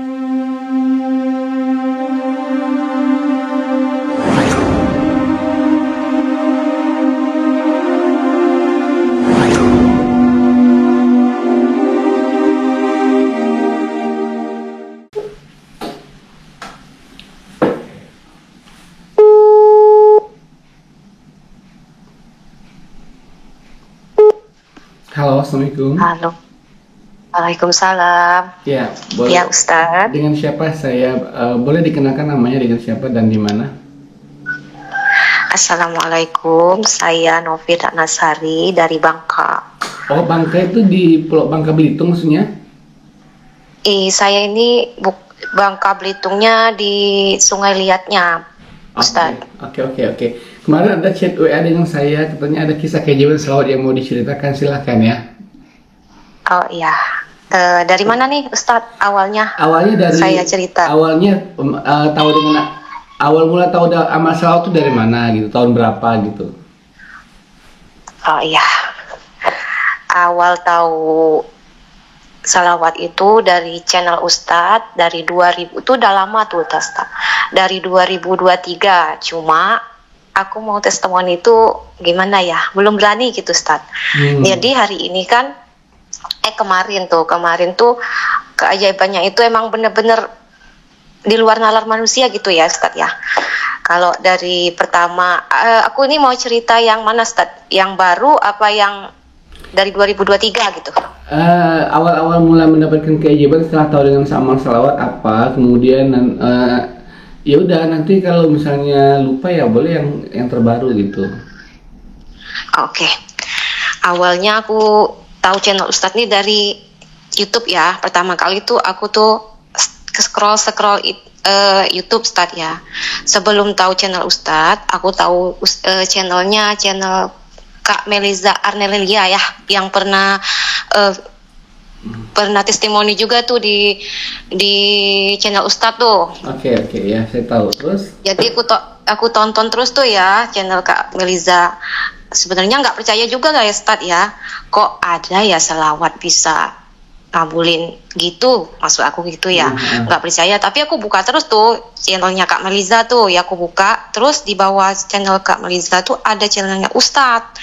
Halo, Assalamualaikum. Halo, Waalaikumsalam. Ya, Ya, boleh. Ustadz. Dengan siapa saya boleh dikenalkan namanya dengan siapa dan di mana? Assalamualaikum, saya Novita Nasari dari Bangka. Oh, Bangka itu di Pulau Bangka Belitung maksudnya? Saya ini Bangka Belitungnya di Sungai Liatnya, Oke, Ustadz. oke. Kemarin ada chat WA dengan saya, katanya ada kisah keajaiban selawat yang mau diceritakan, silahkan ya. Oh iya, dari mana nih Ustadz awalnya? Awalnya dari Saya cerita. awalnya tahu dengan awal mula tahu amal selawat itu dari mana gitu, tahun berapa gitu. Oh iya, awal tahu salawat itu dari channel Ustadz dari 2000, itu udah lama tuh Ustadz. Dari 2023, cuma aku mau testimoni itu gimana ya, belum berani gitu Ustadz. Jadi hari ini kan kemarin tuh keajaibannya itu emang bener-bener di luar nalar manusia gitu ya Ustadz ya. Kalau dari pertama, aku ini mau cerita yang mana Ustadz, yang baru apa yang dari 2023 gitu? Awal-awal mulai mendapatkan keajaiban setelah tahu dengan amal salawat apa, kemudian ya udah nanti kalau misalnya lupa ya boleh yang terbaru gitu. Oke. Awalnya aku tahu channel Ustadz nih dari YouTube ya. Pertama kali tuh aku tuh scroll YouTube Ustadz ya. Sebelum tahu channel Ustadz, aku tahu channel Kak Meliza Arnelia ya, yang pernah testimoni juga tuh di channel Ustadz tuh. Oke, ya saya tahu. Terus? Jadi aku tonton terus tuh ya channel Kak Meliza. Sebenarnya nggak percaya juga lah ya Ustadz ya, kok ada ya selawat bisa ngabulin gitu, maksud aku gitu ya. Nggak percaya, tapi aku buka terus tuh channelnya Kak Meliza tuh ya, aku buka terus di bawah channel Kak Meliza tuh ada channelnya Ustadz.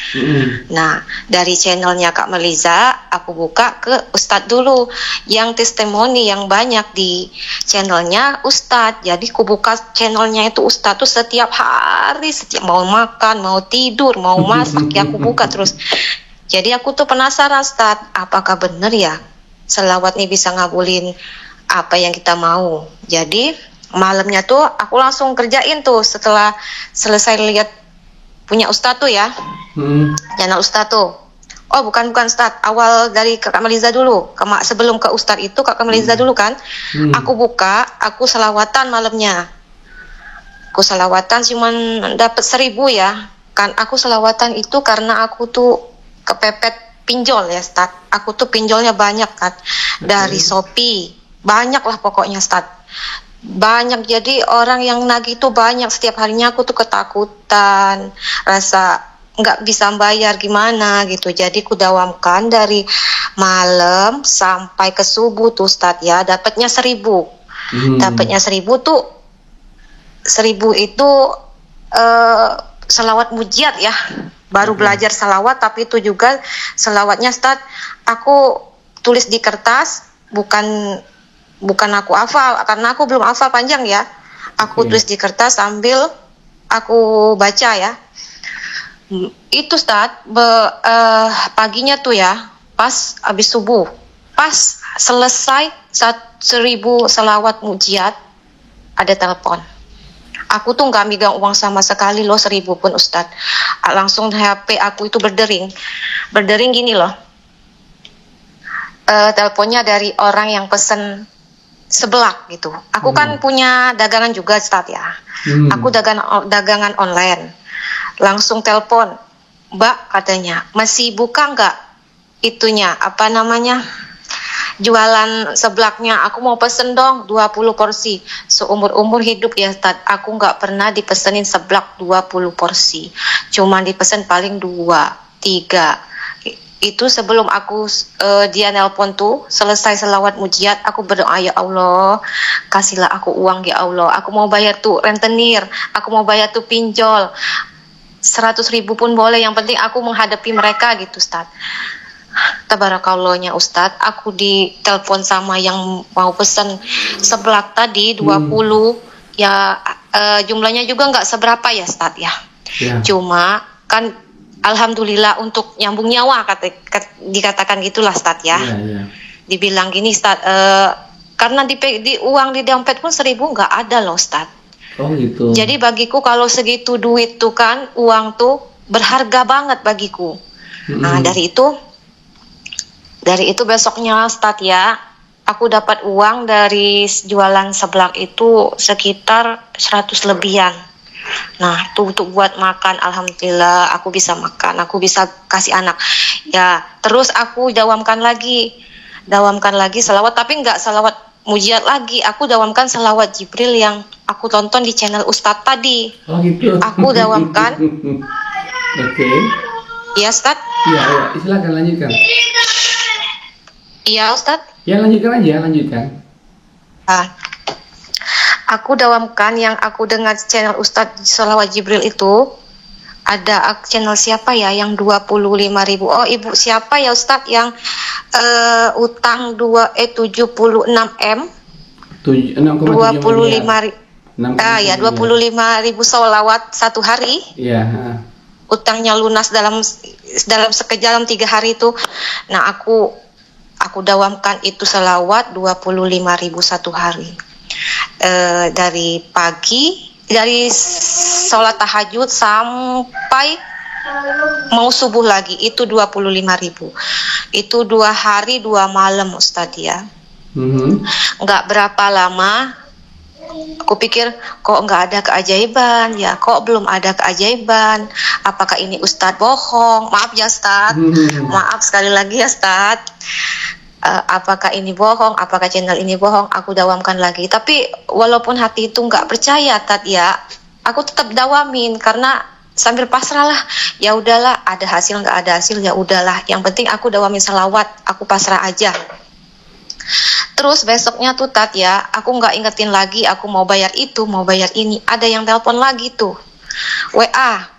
Nah, dari channelnya Kak Meliza aku buka ke Ustadz dulu yang testimoni yang banyak di channelnya Ustadz. Jadi aku buka channelnya itu Ustadz tuh setiap hari, setiap mau makan, mau tidur, mau masak ya aku buka terus. Jadi aku tuh penasaran Ustadz, apakah benar ya selawat nih bisa ngabulin apa yang kita mau. Jadi malamnya tuh aku langsung kerjain tuh setelah selesai lihat punya Ustadz tuh ya, channel Ustadz tuh. Oh bukan Ustadz, awal dari Kakak Meliza dulu. Sebelum ke Ustadz itu Kakak Meliza dulu kan. Aku buka, aku selawatan malamnya. Aku selawatan cuman dapat 1.000 ya. Kan aku selawatan itu karena aku tuh kepepet pinjol ya Ustadz. Aku tuh pinjolnya banyak kan. Dari Shopee. Banyak lah pokoknya Ustadz. Banyak, jadi orang yang nagih tuh banyak. Setiap harinya aku tuh ketakutan. Rasa nggak bisa bayar gimana gitu. Jadi aku dawamkan dari malam sampai ke subuh tuh Ustadz ya. Dapatnya 1.000. Dapatnya 1.000 tuh. 1.000 itu selawat mujiat ya. Baru belajar salawat, tapi itu juga salawatnya Ustadz aku tulis di kertas, bukan aku hafal, karena aku belum hafal panjang ya. Aku tulis di kertas sambil aku baca ya. Itu Ustadz paginya tuh ya, pas habis subuh, pas selesai 1.000 salawat mujiat, ada telepon. Aku tuh nggak megang uang sama sekali loh, 1.000 pun Ustadz. Langsung HP aku itu berdering gini loh. Teleponnya dari orang yang pesen seblak gitu. Aku kan punya dagangan juga Ustadz ya. Aku dagangan online. Langsung telepon, Mbak katanya, masih buka nggak itunya, apa namanya, jualan seblaknya, aku mau pesen dong 20 porsi. Seumur-umur hidup ya Ustadz, aku nggak pernah dipesenin seblak 20 porsi. Cuman dipesen paling 2, 3. Itu sebelum aku dia nelpon tuh, selesai selawat mujiat, aku berdoa, ya Allah, kasihlah aku uang ya Allah. Aku mau bayar tuh rentenir, aku mau bayar tuh pinjol. 100.000 pun boleh, yang penting aku menghadapi mereka gitu, Ustaz. Tabarakallahnya Ustaz, aku ditelepon sama yang mau pesan seblak tadi 20. Ya jumlahnya juga nggak seberapa ya Ustaz ya. Cuma kan alhamdulillah untuk nyambung nyawa dikatakan gitulah Ustaz ya. Dibilang gini Ustaz, karena di uang di dompet pun 1.000 nggak ada loh Ustaz. Oh gitu. Jadi bagiku kalau segitu duit tuh kan, uang tuh berharga banget bagiku. Nah dari itu besoknya Ustaz ya, aku dapat uang dari jualan seblak itu sekitar 100 lebihan. Nah, tuh untuk buat makan, alhamdulillah aku bisa makan, aku bisa kasih anak. Ya, terus aku dawamkan lagi selawat, tapi nggak selawat mujiat lagi. Aku dawamkan selawat Jibril yang aku tonton di channel Ustadz tadi. Oh gitu. Aku dawamkan. Oke. Iya, Ustadz? Iya, silakan lanjutkan. Iya, Ustadz? Ya, lanjutkan. Aku dawamkan yang aku dengar channel Ustadz Sholawat Jibril itu, ada channel siapa ya yang 25.000. Oh, ibu siapa ya Ustadz yang utang 76 M 25.000. Ya 25.000 sholawat satu hari. Iya. Utangnya lunas dalam sekejap, dalam 3 hari itu. Nah, aku dawamkan itu selawat 25.000 satu hari. Dari pagi, dari sholat tahajud sampai mau subuh lagi, itu 25.000. Itu 2 hari 2 malam Ustadz ya. Nggak berapa lama, aku pikir kok nggak ada keajaiban ya, kok belum ada keajaiban, apakah ini Ustadz bohong? Maaf ya Ustadz, maaf sekali lagi ya Ustadz. Apakah ini bohong, apakah channel ini bohong? Aku dawamkan lagi, tapi walaupun hati itu nggak percaya Tat ya, aku tetap dawamin karena sambil pasrah lah. Ya udahlah, ada hasil nggak ada hasil ya udahlah, yang penting aku dawamin selawat, aku pasrah aja. Terus besoknya tuh Tat ya, aku nggak ingetin lagi aku mau bayar itu, mau bayar ini. Ada yang telepon lagi tuh, WA.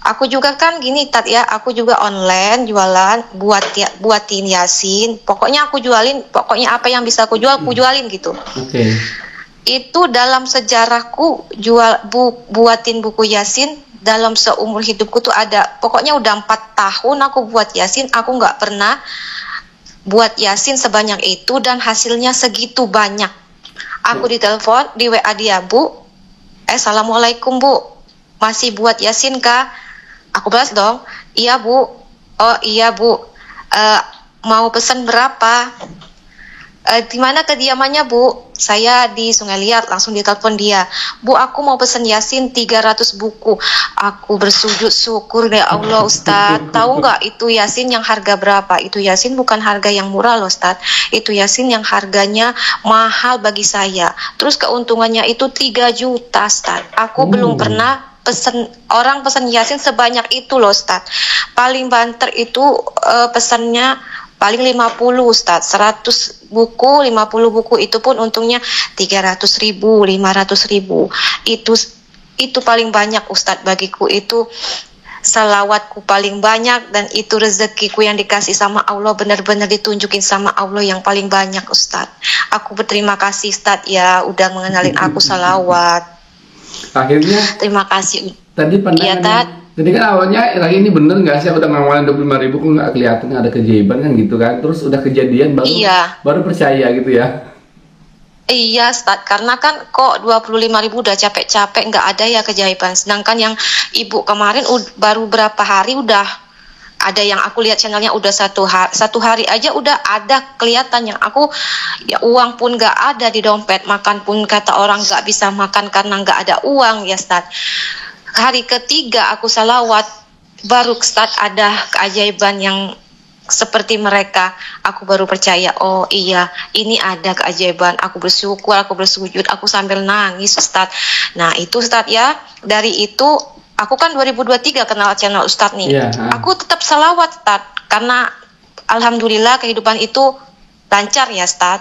Aku juga kan gini Tat ya, aku juga online jualan, buatin Yasin. Pokoknya aku jualin, pokoknya apa yang bisa aku jualin gitu. Oke. Itu dalam sejarahku buatin buku Yasin dalam seumur hidupku tuh ada. Pokoknya udah 4 tahun aku buat Yasin, aku nggak pernah buat Yasin sebanyak itu dan hasilnya segitu banyak. Aku ditelepon, di WA dia, Bu, Assalamualaikum Bu, masih buat Yasin kah? Aku balas dong, iya Bu. Oh iya Bu, mau pesan berapa? Di mana kediamannya Bu? Saya di Sungai Liat. Langsung ditelepon dia, Bu aku mau pesan Yasin 300 buku. Aku bersujud syukur ya Allah Ustadz. Tahu nggak itu Yasin yang harga berapa? Itu Yasin bukan harga yang murah loh Ustadz. Itu Yasin yang harganya mahal bagi saya. Terus keuntungannya itu 3 juta Ustadz. Aku belum pernah orang pesan Yasin sebanyak itu loh Ustadz. Paling banter itu pesannya paling 50 Ustadz, 100 buku, 50 buku itu pun untungnya 300.000, 500.000. Itu paling banyak Ustadz bagiku, itu salawatku paling banyak, dan itu rezekiku yang dikasih sama Allah, benar-benar ditunjukin sama Allah yang paling banyak Ustadz. Aku berterima kasih Ustadz ya udah mengenalin aku salawat. Akhirnya terima kasih. Tadi pandangan jadi kan awalnya lagi ini bener nggak sih, udah ngawalin 25.000 kok nggak kelihatan ada keajaiban kan gitu kan, terus udah kejadian baru percaya gitu ya. Iya Ustadz, karena kan kok 25.000 udah capek-capek nggak ada ya keajaiban, sedangkan yang ibu kemarin baru berapa hari udah ada, yang aku lihat channelnya udah satu hari aja udah ada kelihatan, yang aku ya uang pun nggak ada di dompet, makan pun kata orang nggak bisa makan karena nggak ada uang ya Ustadz. Hari ketiga aku salawat baru Ustadz ada keajaiban yang seperti mereka. Aku baru percaya, oh iya ini ada keajaiban. Aku bersyukur, aku bersujud, aku sambil nangis Ustadz. Nah itu Ustadz ya, dari itu aku kan 2023 kenal channel Ustadz nih. Aku tetap salawat Ustadz. karena alhamdulillah kehidupan itu lancar ya Ustaz.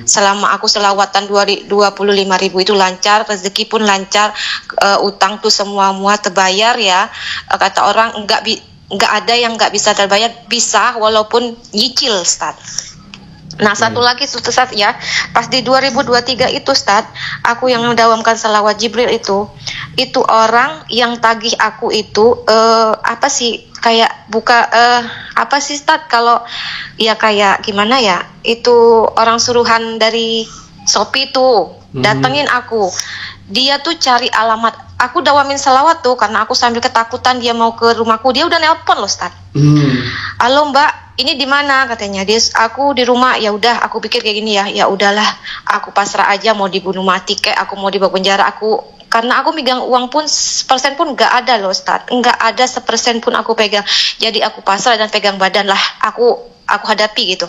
Selama aku selawatan 25.000 itu lancar, rezeki pun lancar, utang tuh semua terbayar ya. Kata orang enggak ada yang enggak bisa terbayar, bisa walaupun nyicil Ustaz. Nah, satu lagi Ustaz ya, pas di 2023 itu Ustaz, aku yang mendawamkan salawat Jibril itu orang yang tagih aku itu apa sih, kayak buka apa sih Ustaz, kalau ya kayak gimana ya, itu orang suruhan dari Shopee tuh datengin aku. Dia tuh cari alamat, aku dawamin salawat tuh karena aku sambil ketakutan dia mau ke rumahku. Dia udah nelpon loh Ustaz. Halo Mbak, ini di mana katanya. Aku di rumah. Ya udah, aku pikir kayak gini ya udahlah, aku pasrah aja, mau dibunuh mati kayak aku mau dibawa penjara, karena aku megang uang pun sepersen pun nggak ada loh Ustaz, nggak ada sepersen pun aku pegang. Jadi aku pasrah dan pegang badan lah, aku hadapi gitu.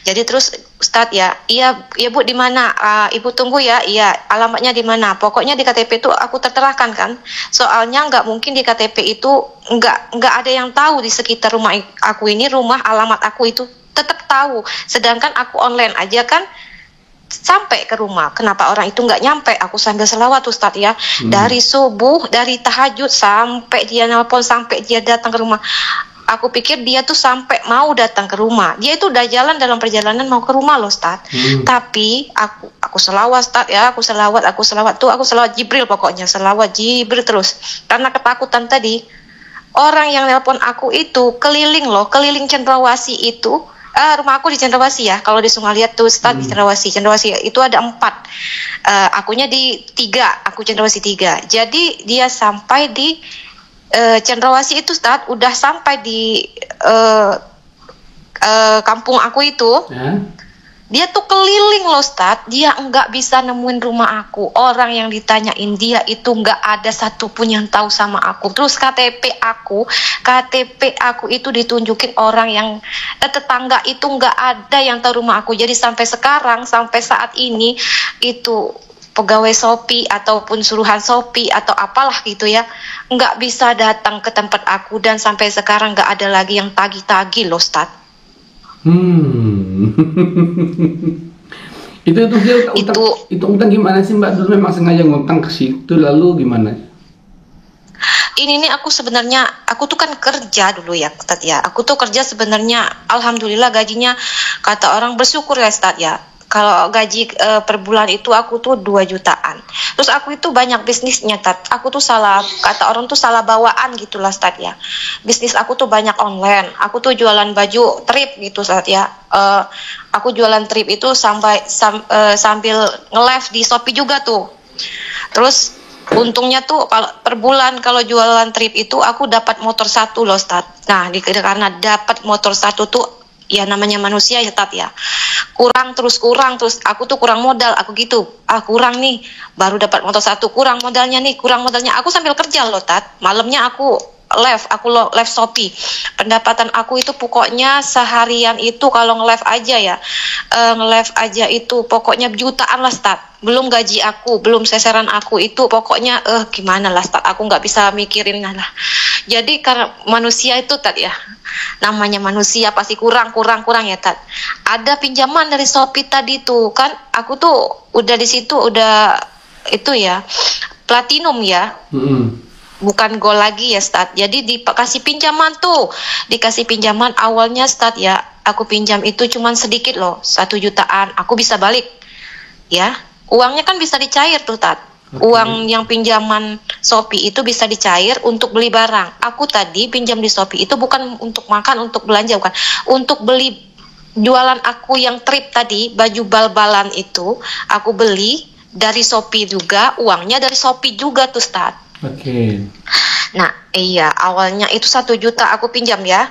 Jadi terus Ustaz ya, iya Bu, di mana? Ibu tunggu ya. Iya, alamatnya di mana? Pokoknya di KTP itu aku terterakan kan. Soalnya nggak mungkin di KTP itu nggak ada yang tahu di sekitar rumah aku ini, rumah alamat aku itu tetap tahu. Sedangkan aku online aja kan sampai ke rumah. Kenapa orang itu nggak nyampe? Aku sambil selawat Ustaz ya. Dari subuh, dari tahajud sampai dia nelpon, sampai dia datang ke rumah. Aku pikir dia tuh sampai mau datang ke rumah. Dia itu udah jalan dalam perjalanan mau ke rumah loh Ustaz. Tapi aku selawat Ustaz ya, aku selawat Jibril, pokoknya selawat Jibril terus. Karena ketakutan tadi, orang yang nelpon aku itu keliling Cendrawasih itu. Rumah aku di Cendrawasih ya. Kalau di Sungaliat tuh Ustaz di Cendrawasih itu ada 4. Akunya di 3, aku Cendrawasih 3. Jadi dia sampai di Cendrawasih itu Ustaz, udah sampai di kampung aku itu. Dia tuh keliling loh Ustaz, dia enggak bisa nemuin rumah aku. Orang yang ditanyain dia itu enggak ada satupun yang tahu sama aku. Terus KTP aku itu ditunjukin orang yang tetangga itu enggak ada yang tahu rumah aku. Jadi sampai saat ini itu pegawai Shopee ataupun suruhan Shopee atau apalah gitu ya, nggak bisa datang ke tempat aku, dan sampai sekarang nggak ada lagi yang tagih-tagih loh Ustaz. Itu utang gimana sih Mbak? Dulu memang sengaja ngutang ke situ, lalu gimana? Ini nih aku tuh kan kerja dulu ya Ustaz ya. Aku tuh kerja sebenarnya alhamdulillah gajinya, kata orang bersyukur ya Ustaz ya. Kalau gaji per bulan itu aku tuh 2 jutaan. Terus aku itu banyak bisnisnya Tat. Aku tuh kata orang tuh salah bawaan gitulah Tat ya. Bisnis aku tuh banyak online. Aku tuh jualan baju trip gitu Tat ya. Aku jualan trip itu sambil nge-live di Shopee juga tuh. Terus untungnya tuh kalau per bulan kalau jualan trip itu aku dapat motor 1 loh Tat. Nah, karena dapat motor 1 tuh ya namanya manusia ya Tat ya. Kurang terus aku tuh kurang modal, aku gitu. Kurang nih, baru dapat motor 1, kurang modalnya. Aku sambil kerja loh Tat. Malamnya aku live Shopee. Pendapatan aku itu pokoknya seharian itu kalau nge-live aja itu pokoknya jutaan lah Tat. Belum gaji aku, belum seseran aku itu pokoknya gimana lah Tat. Aku nggak bisa mikirin lah. Jadi karena manusia itu Tat ya, namanya manusia pasti kurang ya Tat. Ada pinjaman dari Shopee tadi tuh kan, aku tuh udah di situ udah itu ya platinum ya. Bukan gold lagi ya Stat. Jadi dikasih pinjaman awalnya Stat ya. Aku pinjam itu cuman sedikit loh, 1 jutaan. Aku bisa balik ya. Uangnya kan bisa dicair tuh Tat. Uang yang pinjaman Shopee itu bisa dicair untuk beli barang. Aku tadi pinjam di Shopee itu bukan untuk makan, untuk belanja, bukan. Untuk beli jualan aku yang trip tadi, baju bal-balan itu aku beli dari Shopee juga, uangnya dari Shopee juga tuh Stat. Nah iya, awalnya itu 1 juta aku pinjam ya.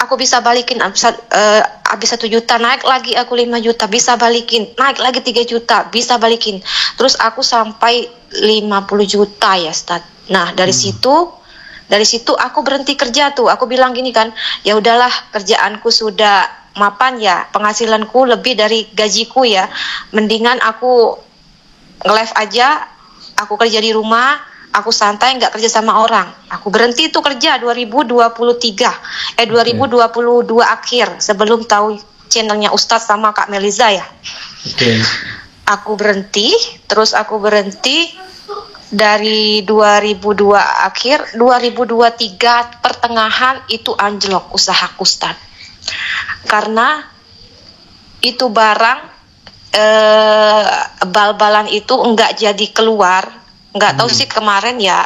Aku bisa balikin habis 1 juta, naik lagi aku 5 juta, bisa balikin, naik lagi 3 juta, bisa balikin. Terus aku sampai 50 juta ya Stat. Nah dari situ aku berhenti kerja tuh. Aku bilang gini kan, ya udahlah, kerjaanku sudah mapan ya, penghasilanku lebih dari gajiku ya. Mendingan aku nge-live aja, aku kerja di rumah, Aku santai, nggak kerja sama orang. Aku berhenti tuh kerja 2022 akhir, sebelum tahu channelnya Ustadz sama Kak Meliza ya. Aku berhenti, terus aku berhenti dari 2002 akhir, 2023 pertengahan itu anjlok usahaku, Ustadz. Karena itu barang bal-balan itu enggak jadi keluar, enggak tahu sih kemarin ya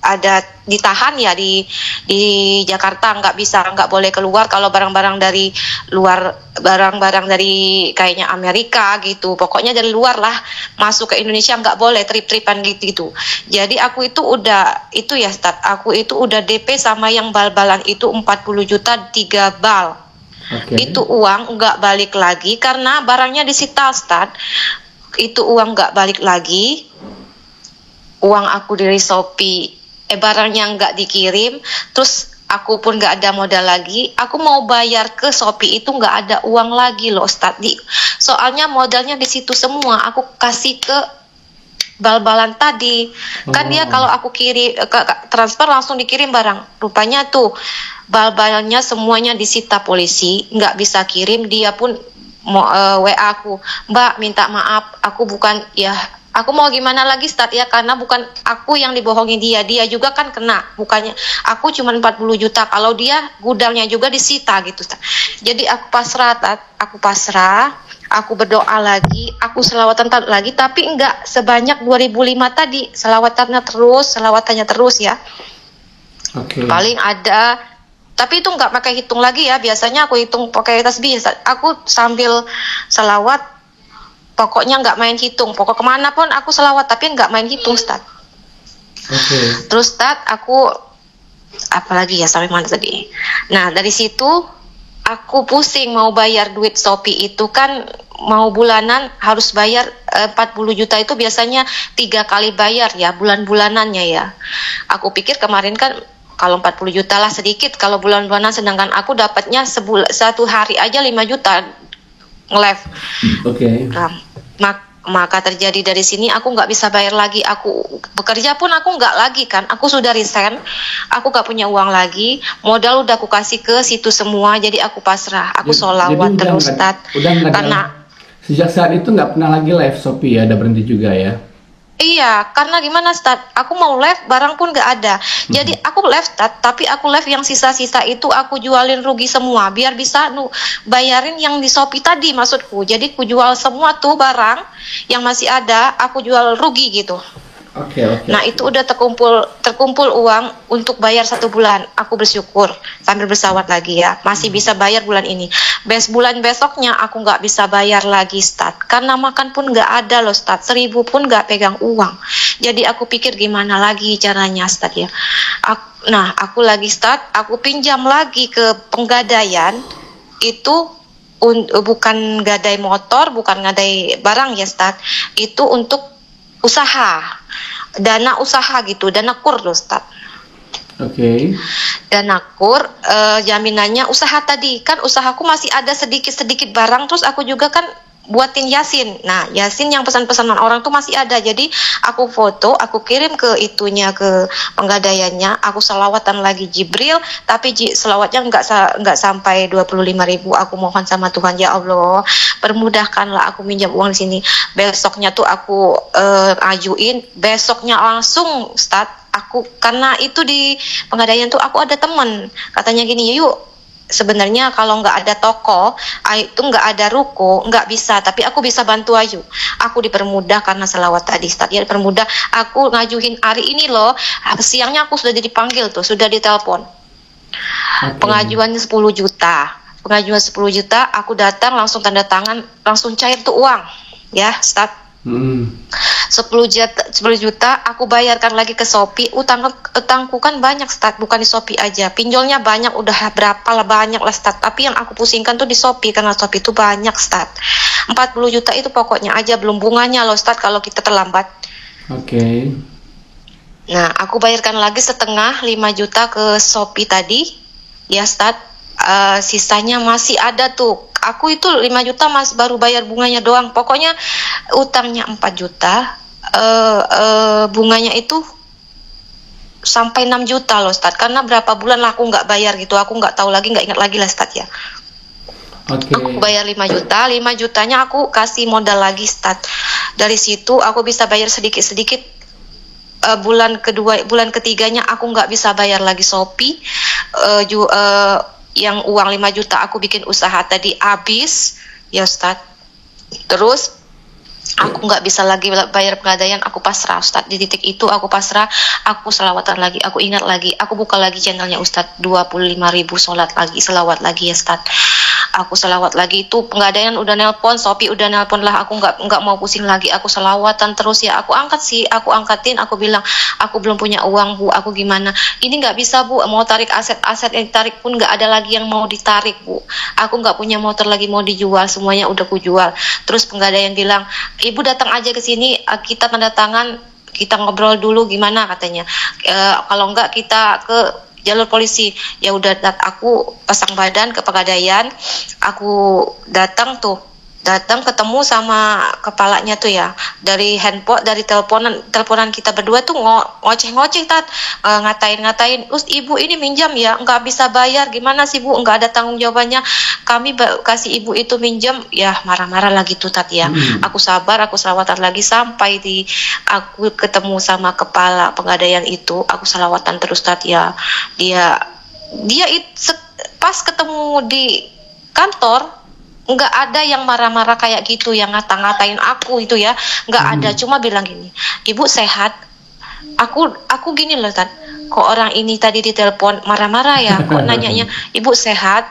ada ditahan ya di Jakarta, enggak boleh keluar kalau barang-barang dari luar, barang-barang dari kayaknya Amerika gitu, pokoknya dari luar lah masuk ke Indonesia enggak boleh, trip-tripan gitu. Jadi aku itu udah itu ya Stad, aku itu udah DP sama yang bal-balan itu 40 juta 3 bal. Itu uang nggak balik lagi karena barangnya disita, Stad. Itu uang nggak balik lagi. Uang aku dari Shopee, barangnya nggak dikirim. Terus aku pun nggak ada modal lagi. Aku mau bayar ke Shopee itu nggak ada uang lagi loh, Stad. Soalnya modalnya di situ semua. Aku kasih ke bal-balan tadi. Kan dia kalau aku kirim transfer langsung dikirim barang. Rupanya tuh bal-balnya semuanya disita polisi, nggak bisa kirim. Dia pun WA aku, Mbak minta maaf, aku bukan ya, aku mau gimana lagi Stad ya, karena bukan aku yang dibohongi dia juga kan kena, bukannya aku cuma 40 juta, kalau dia gudangnya juga disita gitu Stad. Jadi aku pasrah, aku berdoa lagi, aku selawatan lagi, tapi enggak sebanyak 2005 tadi, selawatannya terus ya. Paling ada, tapi itu nggak pakai hitung lagi ya, biasanya aku hitung pakai tasbih. Aku sambil selawat, pokoknya nggak main hitung, pokok kemana pun aku selawat tapi nggak main hitung, Stad. Terus Stad, aku apalagi ya, sampai mana tadi? Nah dari situ aku pusing mau bayar duit Shopee itu kan, mau bulanan harus bayar 40 juta itu biasanya 3 kali bayar ya, bulan-bulanannya ya. Aku pikir kemarin kan kalau 40 juta lah sedikit, kalau bulan-bulanan, sedangkan aku dapatnya satu hari aja 5 juta nge-live. Maka terjadi dari sini aku nggak bisa bayar lagi. Aku bekerja pun aku nggak lagi kan, aku sudah resign, aku nggak punya uang lagi, modal udah aku kasih ke situ semua, jadi aku pasrah, aku sholawat terus Stad. Karena sejak saat itu nggak pernah lagi live Shopee ya, ada berhenti juga ya. Iya, karena gimana Stad, aku mau live barang pun gak ada. Jadi aku live Stad, tapi aku live yang sisa-sisa itu aku jualin rugi semua, biar bisa bayarin yang di Shopee tadi maksudku. Jadi aku jual semua tuh barang yang masih ada, aku jual rugi gitu. Nah itu udah terkumpul uang untuk bayar 1 bulan. Aku bersyukur sambil bersawat lagi ya, masih bisa bayar bulan ini. Bulan besoknya aku nggak bisa bayar lagi Stad, karena makan pun nggak ada loh Stad, 1000 pun nggak pegang uang. Jadi aku pikir gimana lagi caranya Stad ya. Aku lagi Stad, aku pinjam lagi ke penggadaian itu, bukan gadai motor, bukan gadai barang ya Stad, itu untuk usaha, dana usaha gitu, dana kur loh Stad. Dana kur, jaminannya usaha tadi, kan usahaku masih ada sedikit-sedikit barang, terus aku juga kan buatin Yasin. Nah Yasin yang pesan-pesanan orang tuh masih ada, jadi aku foto, aku kirim ke itunya, ke penggadaiannya, aku selawatan lagi Jibril, tapi selawatnya nggak sampai 25.000. Aku mohon sama Tuhan, ya Allah permudahkanlah aku minjam uang di sini. Besoknya tuh aku ajuin, besoknya langsung Stad. Aku karena itu di penggadaian tuh aku ada temen, katanya gini, yuk sebenarnya kalau nggak ada toko itu, nggak ada ruko, nggak bisa, tapi aku bisa bantu Ayu. Aku dipermudah karena selawat tadi Stad, ya dipermudah. Aku ngajuin hari ini loh, siangnya aku sudah dipanggil tuh, sudah ditelepon. Pengajuan 10 juta, aku datang langsung tanda tangan, langsung cair tuh uang ya Stad. 10 juta aku bayarkan lagi ke Shopee. Utangku kan banyak Stad, bukan di Shopee aja, pinjolnya banyak, udah berapa lah, banyak lah Stad. Tapi yang aku pusingkan tuh di Shopee, karena Shopee itu banyak Stad. 40 juta itu pokoknya aja, belum bunganya loh Stad kalau kita terlambat. Nah aku bayarkan lagi setengah, 5 juta ke Shopee tadi ya Stad. Sisanya masih ada tuh. Aku itu 5 juta mas baru bayar bunganya doang. Pokoknya utangnya 4 juta, bunganya itu sampai 6 juta loh Ustadz, karena berapa bulan lah aku nggak bayar gitu, aku nggak tahu lagi, nggak ingat lagi lah Ustadz ya. Oke. Aku bayar 5 juta, 5 jutanya aku kasih modal lagi Ustadz. Dari situ aku bisa bayar sedikit-sedikit. Bulan kedua, bulan ketiganya aku nggak bisa bayar lagi Shopee. Yang uang 5 juta aku bikin usaha tadi habis ya Ustadz. Terus aku nggak bisa lagi bayar pegadaian, aku pasrah Ustadz. Di titik itu aku pasrah, aku selawatan lagi, aku ingat lagi, aku buka lagi channelnya Ustadz, 25.000 sholat lagi, selawat lagi ya Ustadz. Aku selawat lagi, itu pegadaian udah nelpon, Shopee udah nelpon lah, aku nggak mau pusing lagi, aku selawatan terus ya, aku angkatin, aku bilang aku belum punya uang Bu, aku gimana, ini nggak bisa Bu, mau tarik aset yang ditarik pun nggak ada lagi yang mau ditarik Bu, aku nggak punya motor lagi mau dijual, semuanya udah ku jual. Terus pegadaian bilang, Ibu datang aja ke sini, kita tanda tangan, kita ngobrol dulu gimana katanya, kalau enggak kita ke jalur polisi. Ya udah, aku pasang badan ke pegadaian, aku datang ketemu sama kepalanya tuh ya, dari handphone, dari teleponan kita berdua tuh ngoceh-ngoceh ngatain, terus ibu ini minjam ya, nggak bisa bayar, gimana sih Bu, nggak ada tanggung jawabannya, kami kasih ibu itu minjam, ya marah-marah lagi tuh ya. Aku sabar, aku selawatan lagi sampai aku ketemu sama kepala pegadaian itu, aku selawatan terus ya. Dia pas ketemu di kantor nggak ada yang marah-marah kayak gitu, yang ngata-ngatain aku itu ya, nggak ada, cuma bilang gini, Ibu sehat. Aku gini loh Tad, kok orang ini tadi ditelepon marah-marah ya, kok nanyanya Ibu sehat.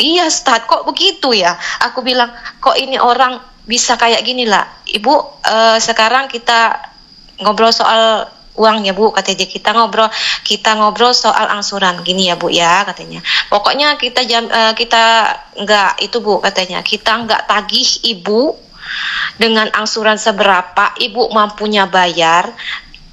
Iya Tad, kok begitu ya, aku bilang kok ini orang bisa kayak gini lah Ibu. Sekarang kita ngobrol soal uang ya Bu, katanya, kita ngobrol soal angsuran gini ya Bu ya, katanya. Pokoknya kita nggak itu Bu, katanya, kita nggak tagih Ibu dengan angsuran seberapa Ibu mampunya bayar.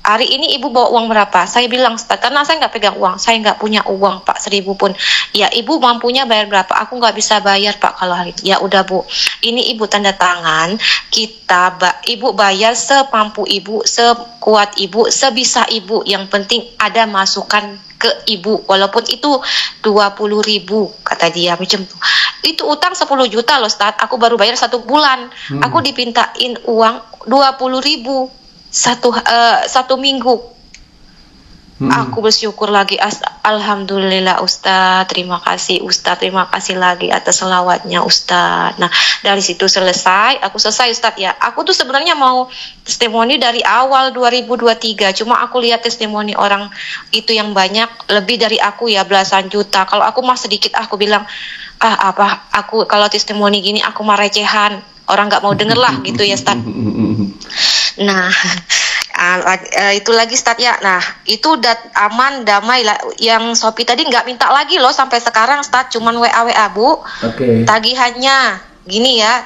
Hari ini Ibu bawa uang berapa? Saya bilang, karena saya nggak pegang uang, saya nggak punya uang Pak 1.000 pun. Ya Ibu mampunya bayar berapa? Aku nggak bisa bayar Pak kalau hari ini. Ya udah Bu, ini Ibu tanda tangan, Ibu bayar semampu Ibu, sekuat Ibu, sebisa Ibu. Yang penting ada masukan ke Ibu, walaupun itu 20.000, kata dia macam tuh. Itu utang 10 juta loh Ustadz, aku baru bayar 1 bulan. Aku dipintain uang 20.000 satu minggu. Aku bersyukur lagi, alhamdulillah Ustadz, terima kasih Ustadz, terima kasih lagi atas selawatnya Ustadz. Nah dari situ aku selesai Ustadz ya. Aku tuh sebenarnya mau testimoni dari awal 2023, cuma aku lihat testimoni orang itu yang banyak, lebih dari aku ya, belasan juta. Kalau aku mah sedikit, aku bilang aku kalau testimoni gini aku mah recehan, orang nggak mau denger lah gitu ya Ustadz. Nah itu lagi Ustadz ya. Nah itu udah aman, damai lah. Yang Shopee tadi nggak minta lagi loh sampai sekarang Ustadz, cuman WA Bu. Tagihannya gini ya,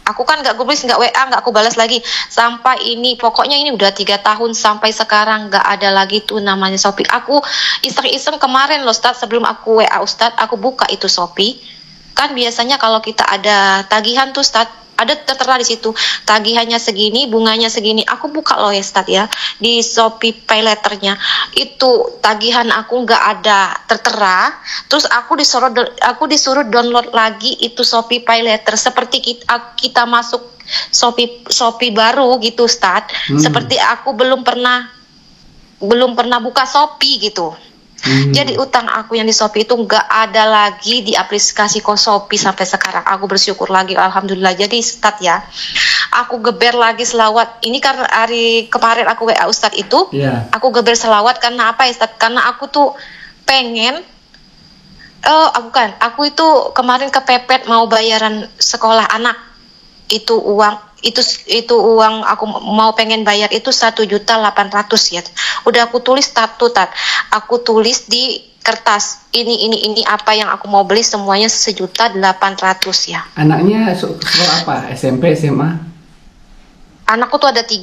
aku kan nggak gubris, nggak WA, nggak aku balas lagi sampai ini. Pokoknya ini udah 3 tahun sampai sekarang nggak ada lagi tuh namanya Shopee. Aku iseng-iseng kemarin loh Ustadz, sebelum aku WA Ustadz, aku buka itu Shopee. Kan biasanya kalau kita ada tagihan tuh Ustadz, ada tertera di situ tagihannya segini, bunganya segini. Aku buka loh ya Ustadz ya, di Shopee Pay Letternya itu tagihan aku nggak ada tertera. Terus aku disuruh download lagi itu Shopee Pay Letter, seperti kita masuk Shopee baru gitu Ustadz. Seperti aku belum pernah buka Shopee gitu. Jadi utang aku yang di Shopee itu nggak ada lagi di aplikasi Shopee sampai sekarang. Aku bersyukur lagi, alhamdulillah. Jadi Ustadz ya, aku geber lagi selawat. Ini karena hari kemarin aku WA Ustadz itu, aku geber selawat karena apa ya Ustadz? Karena aku tuh pengen, aku itu kemarin kepepet mau bayaran sekolah anak. Itu uang aku mau pengen bayar itu 1.800.000 ya. Udah aku tulis aku tulis di kertas, ini apa yang aku mau beli semuanya 1.800.000 ya. Anaknya sekolah apa? SMP, SMA? Anakku tuh ada 3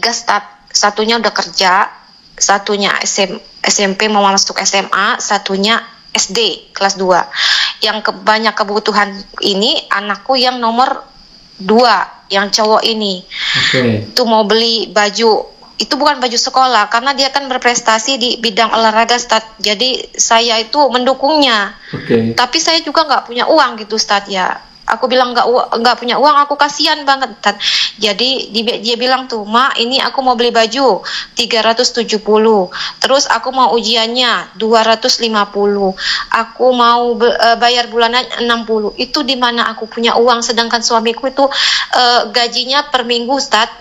satunya udah kerja, satunya SMP mau masuk SMA, satunya SD kelas 2. Yang banyak kebutuhan ini anakku yang nomor 2, yang cowok ini. Tuh mau beli baju itu bukan baju sekolah karena dia kan berprestasi di bidang olahraga, Ustaz. Jadi saya itu mendukungnya. Tapi saya juga nggak punya uang gitu, Ustaz ya. Aku bilang nggak punya uang, aku kasihan banget, Ustaz. Jadi dia bilang tuh, "Ma, ini aku mau beli baju 370. Terus aku mau ujiannya 250. Aku mau bayar bulanan 60. Itu di mana aku punya uang, sedangkan suamiku itu gajinya per minggu, Ustaz.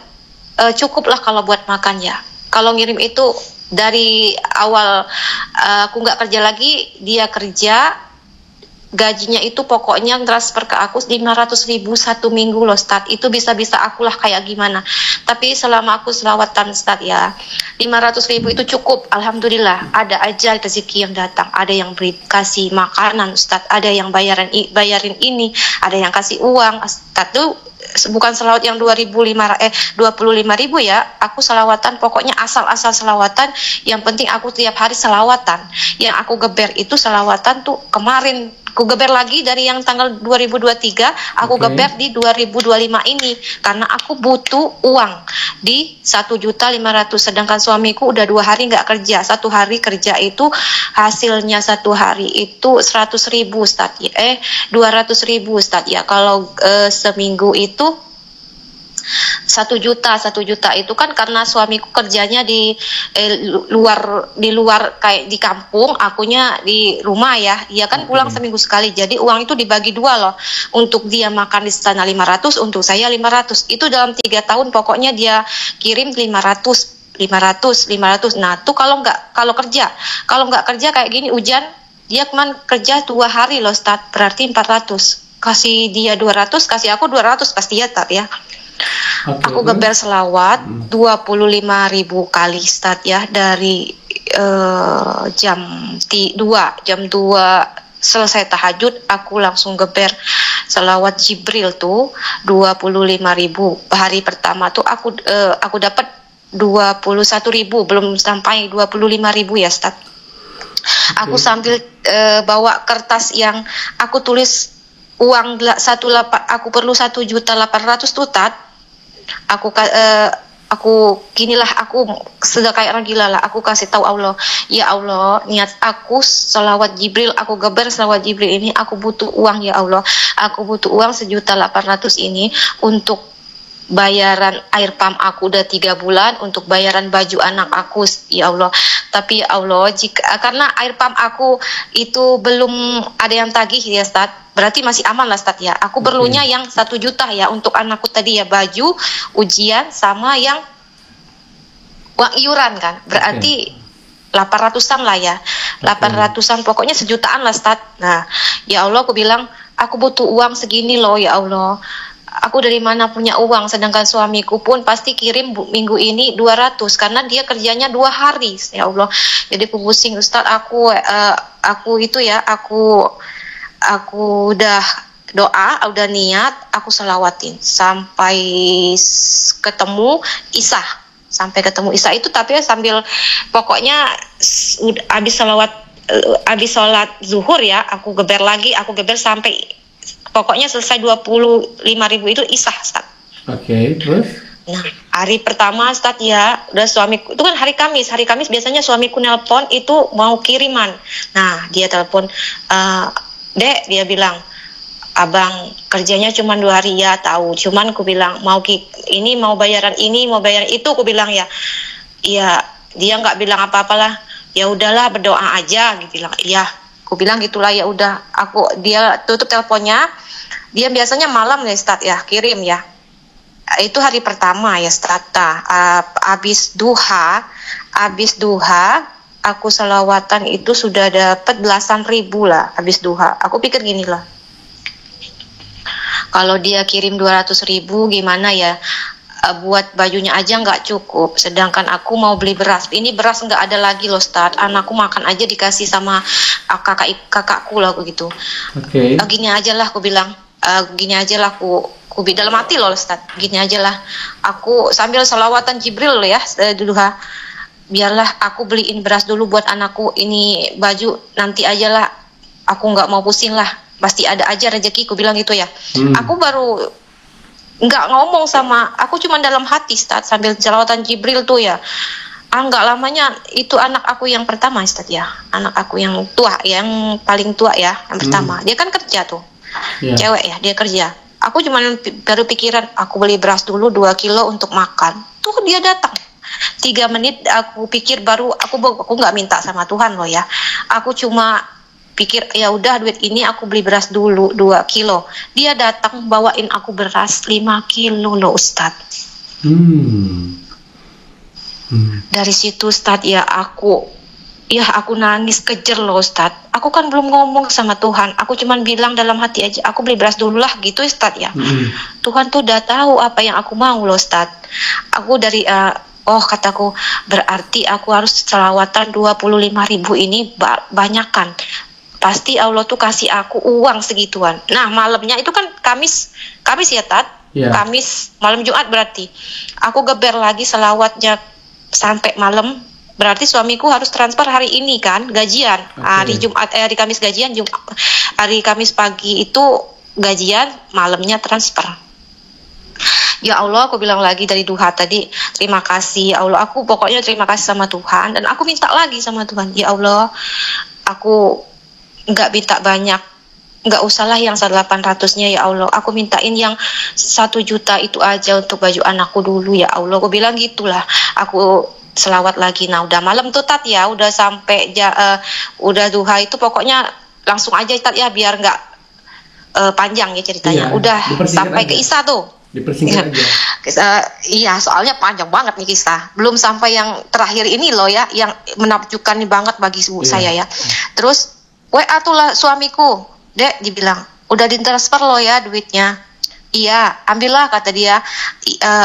Cukuplah kalau buat makan ya. Kalau ngirim itu dari awal aku nggak kerja lagi, dia kerja, gajinya itu pokoknya transfer ke aku 500.000 satu minggu loh, Ustaz. Itu bisa-bisa akulah kayak gimana. Tapi selama aku selawatan, Ustaz ya, 500.000 itu cukup. Alhamdulillah, ada aja rezeki yang datang. Ada yang beri kasih makanan, Ustaz. Ada yang bayarin ini, ada yang kasih uang. Ustaz tuh bukan selawat yang 25.000 ya. Aku selawatan pokoknya asal-asal selawatan. Yang penting aku tiap hari selawatan. Yang aku geber itu selawatan tuh kemarin. Aku geber lagi dari yang tanggal 2023, aku geber di 2025 ini karena aku butuh uang di 1.500.000, sedangkan suamiku udah 2 hari nggak kerja. 1 hari kerja itu hasilnya 1 hari itu 100.000, Ustaz. 200.000, Ustaz ya. Kalau seminggu itu 1 juta itu kan karena suamiku kerjanya di luar kayak di kampung, akunya di rumah ya. Dia kan pulang seminggu sekali. Jadi uang itu dibagi 2 loh. Untuk dia makan di sana 500, untuk saya 500. Itu dalam 3 tahun pokoknya dia kirim 500. Nah, tuh kalau nggak kerja kayak gini hujan, dia cuman kerja 2 hari loh, Ustaz. Berarti 400. Kasih dia 200, kasih aku 200 pasti ya, Tat ya. Aku geber selawat 25.000 kali, Ustaz ya, dari jam 2 selesai tahajud aku langsung geber selawat Jibril tuh 25.000. Hari pertama tuh aku dapat 21.000, belum sampai 25.000 ya, Ustaz. Aku sambil bawa kertas yang aku tulis uang aku perlu 1.800.000 tuh, Tat. Aku ginilah, aku sudah kayak orang gila lah. Aku kasih tahu Allah, ya Allah, niat aku selawat Jibril, aku geber selawat Jibril ini, aku butuh uang ya Allah. Aku butuh uang 1.800.000 ini untuk bayaran air pam aku udah 3 bulan, untuk bayaran baju anak aku ya Allah. Tapi ya Allah, karena air pam aku itu belum ada yang tagih ya, Ustaz, berarti masih aman lah, Ustaz ya. Aku perlunya yang 1 juta ya untuk anakku tadi ya, baju, ujian, sama yang uang iuran kan. Berarti 800-an lah ya. 800-an pokoknya 1 jutaan lah, Ustaz. Nah, ya Allah, aku bilang aku butuh uang segini loh ya Allah. Aku dari mana punya uang, sedangkan suamiku pun pasti kirim minggu ini 200 karena dia kerjanya 2 hari ya Allah. Jadi aku pusing, Ustaz. Aku itu ya, aku udah doa, udah niat, aku selawatin sampai ketemu Isya. Sampai ketemu Isya itu tapi ya sambil pokoknya habis sholat zuhur ya, aku geber lagi, aku geber sampai pokoknya selesai 25.000 itu Isya, Ustaz. Terus? Nah, hari pertama, Ustaz ya, udah suamiku, itu kan hari Kamis biasanya suamiku nelpon itu mau kiriman. Nah, dia telepon, Dek, dia bilang, Abang kerjanya cuma 2 hari ya, tahu. Cuman aku bilang, mau bayaran ini, mau bayaran itu, aku bilang ya. Iya, dia nggak bilang apa-apalah. Ya udahlah, berdoa aja, gitu bilang. Iya. Aku bilang gitulah, ya udah. Dia tutup teleponnya. Dia biasanya malam ya, Ustaz ya, kirim ya. Itu hari pertama ya, Ustaz. Habis duha, aku selawatan itu sudah dapat belasan ribu lah habis duha. Aku pikir gini lah. Kalau dia kirim 200.000 gimana ya? Buat bajunya aja nggak cukup, sedangkan aku mau beli beras. Ini beras nggak ada lagi loh, Ustaz. Anakku makan aja dikasih sama kakakku lah begitu. Gini aja lah aku bilang, gini aja lah aku dalam hati loh, Ustaz. Gini aja lah, aku sambil selawatan Jibril loh ya dulu ha. Biarlah aku beliin beras dulu buat anakku, ini baju nanti aja lah. Aku nggak mau pusing lah, pasti ada aja rezeki. Aku bilang gitu ya. Aku baru nggak ngomong sama aku, cuma dalam hati Ustaz sambil selawatan Jibril tuh ya. Nggak lamanya itu anak aku yang pertama Ustaz ya, anak aku yang tua, yang paling tua ya, yang pertama. Dia kan kerja tuh, cewek ya, dia kerja. Aku cuma baru pikiran, aku beli beras dulu 2 kilo untuk makan. Tuh dia datang 3 menit, aku pikir baru aku nggak minta sama Tuhan loh ya. Aku cuma pikir ya udah duit ini aku beli beras dulu 2 kilo. Dia datang bawain aku beras 5 kilo loh Ustaz. Dari situ Ustadz ya aku nangis kejer loh Ustadz. Aku kan belum ngomong sama Tuhan. Aku cuman bilang dalam hati aja, aku beli beras dulu lah gitu Ustadz ya. Tuhan tuh udah tahu apa yang aku mau loh Ustadz. Aku dari kataku berarti aku harus selawatan 25.000 ini banyakan. Pasti Allah tuh kasih aku uang segituan. Nah malamnya itu kan Kamis ya Tat. Kamis malam Jumat berarti. Aku geber lagi selawatnya sampai malam, berarti suamiku harus transfer hari ini kan gajian. Hari Jumat hari Kamis gajian, hari Kamis pagi itu gajian, malamnya transfer. Ya Allah, aku bilang lagi dari duha tadi, terima kasih ya Allah, aku pokoknya terima kasih sama Tuhan, dan aku minta lagi sama Tuhan, ya Allah, aku nggak minta banyak, nggak usahlah yang 800-nya ya Allah, aku mintain yang 1 juta itu aja untuk baju anakku dulu ya Allah. Aku bilang gitulah, aku selawat lagi. Nah udah malam tuh Tat ya, udah sampai udah duha itu pokoknya langsung aja Tat ya, biar nggak panjang ya ceritanya. Udah sampai ke Isya tuh. Dipersingkat aja. Iya, soalnya panjang banget nih kisah. Belum sampai yang terakhir ini loh ya, yang menakjubkan banget bagi saya ya. Terus WA tuh lah suamiku, Dek, dibilang, udah ditransfer lo ya duitnya. Iya, ambillah kata dia.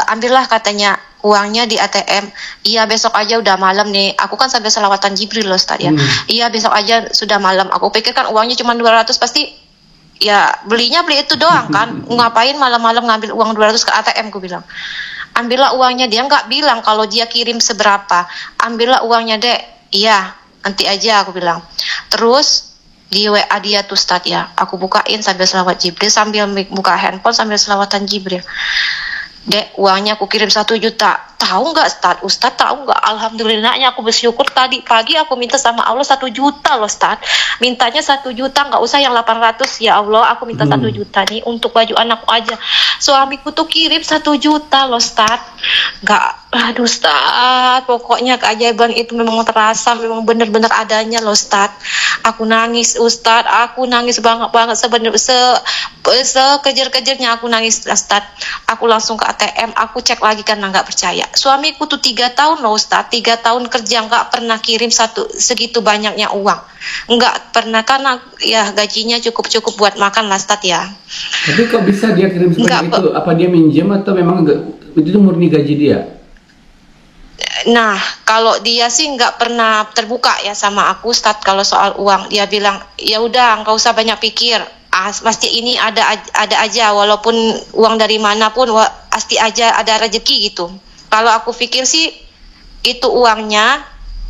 Ambillah katanya uangnya di ATM. Iya, besok aja udah malam nih. Aku kan sambil selawatan Jibril loh Ustaz ya. Iya, besok aja sudah malam. Aku pikir kan uangnya cuma 200 pasti ya beli itu doang kan. Ngapain malam-malam ngambil uang 200 ke ATM, ku bilang. Ambillah uangnya. Dia nggak bilang kalau dia kirim seberapa. Ambillah uangnya, Dek. Iya, nanti aja aku bilang. Terus di WA dia tuh Ustadz ya, aku bukain sambil selawat Jibril, sambil buka handphone sambil selawatan Jibril. Dek, uangnya aku kirim 1 juta. Tahu nggak Ustadz tahu nggak? Alhamdulillahnya aku bersyukur tadi pagi aku minta sama Allah 1 juta loh Ustadz. Mintanya 1 juta, nggak usah yang 800 ya Allah. Aku minta 1 juta nih untuk baju anakku aja. Suamiku tuh kirim 1 juta loh Ustadz. Aduh Ustadz, pokoknya keajaiban itu memang terasa, memang benar-benar adanya loh Ustadz. Aku nangis Ustadz, aku nangis banget sebenarnya, sekejer-kejernya aku nangis Ustadz. Aku langsung ke ATM, aku cek lagi karena nggak percaya. Suamiku tuh 3 tahun loh Ustadz, 3 tahun kerja nggak pernah kirim segitu banyaknya uang, nggak pernah, karena ya gajinya cukup buat makan lah Ustadz ya. Tapi kok bisa dia kirim sebanyak itu? Apa dia minjem atau memang itu murni gaji dia? Nah, kalau dia sih nggak pernah terbuka ya sama aku Ustadz kalau soal uang. Dia bilang, ya udah nggak usah banyak pikir. Pasti ini ada aja, walaupun uang dari mana pun pasti aja ada rezeki gitu. Kalau aku pikir sih itu uangnya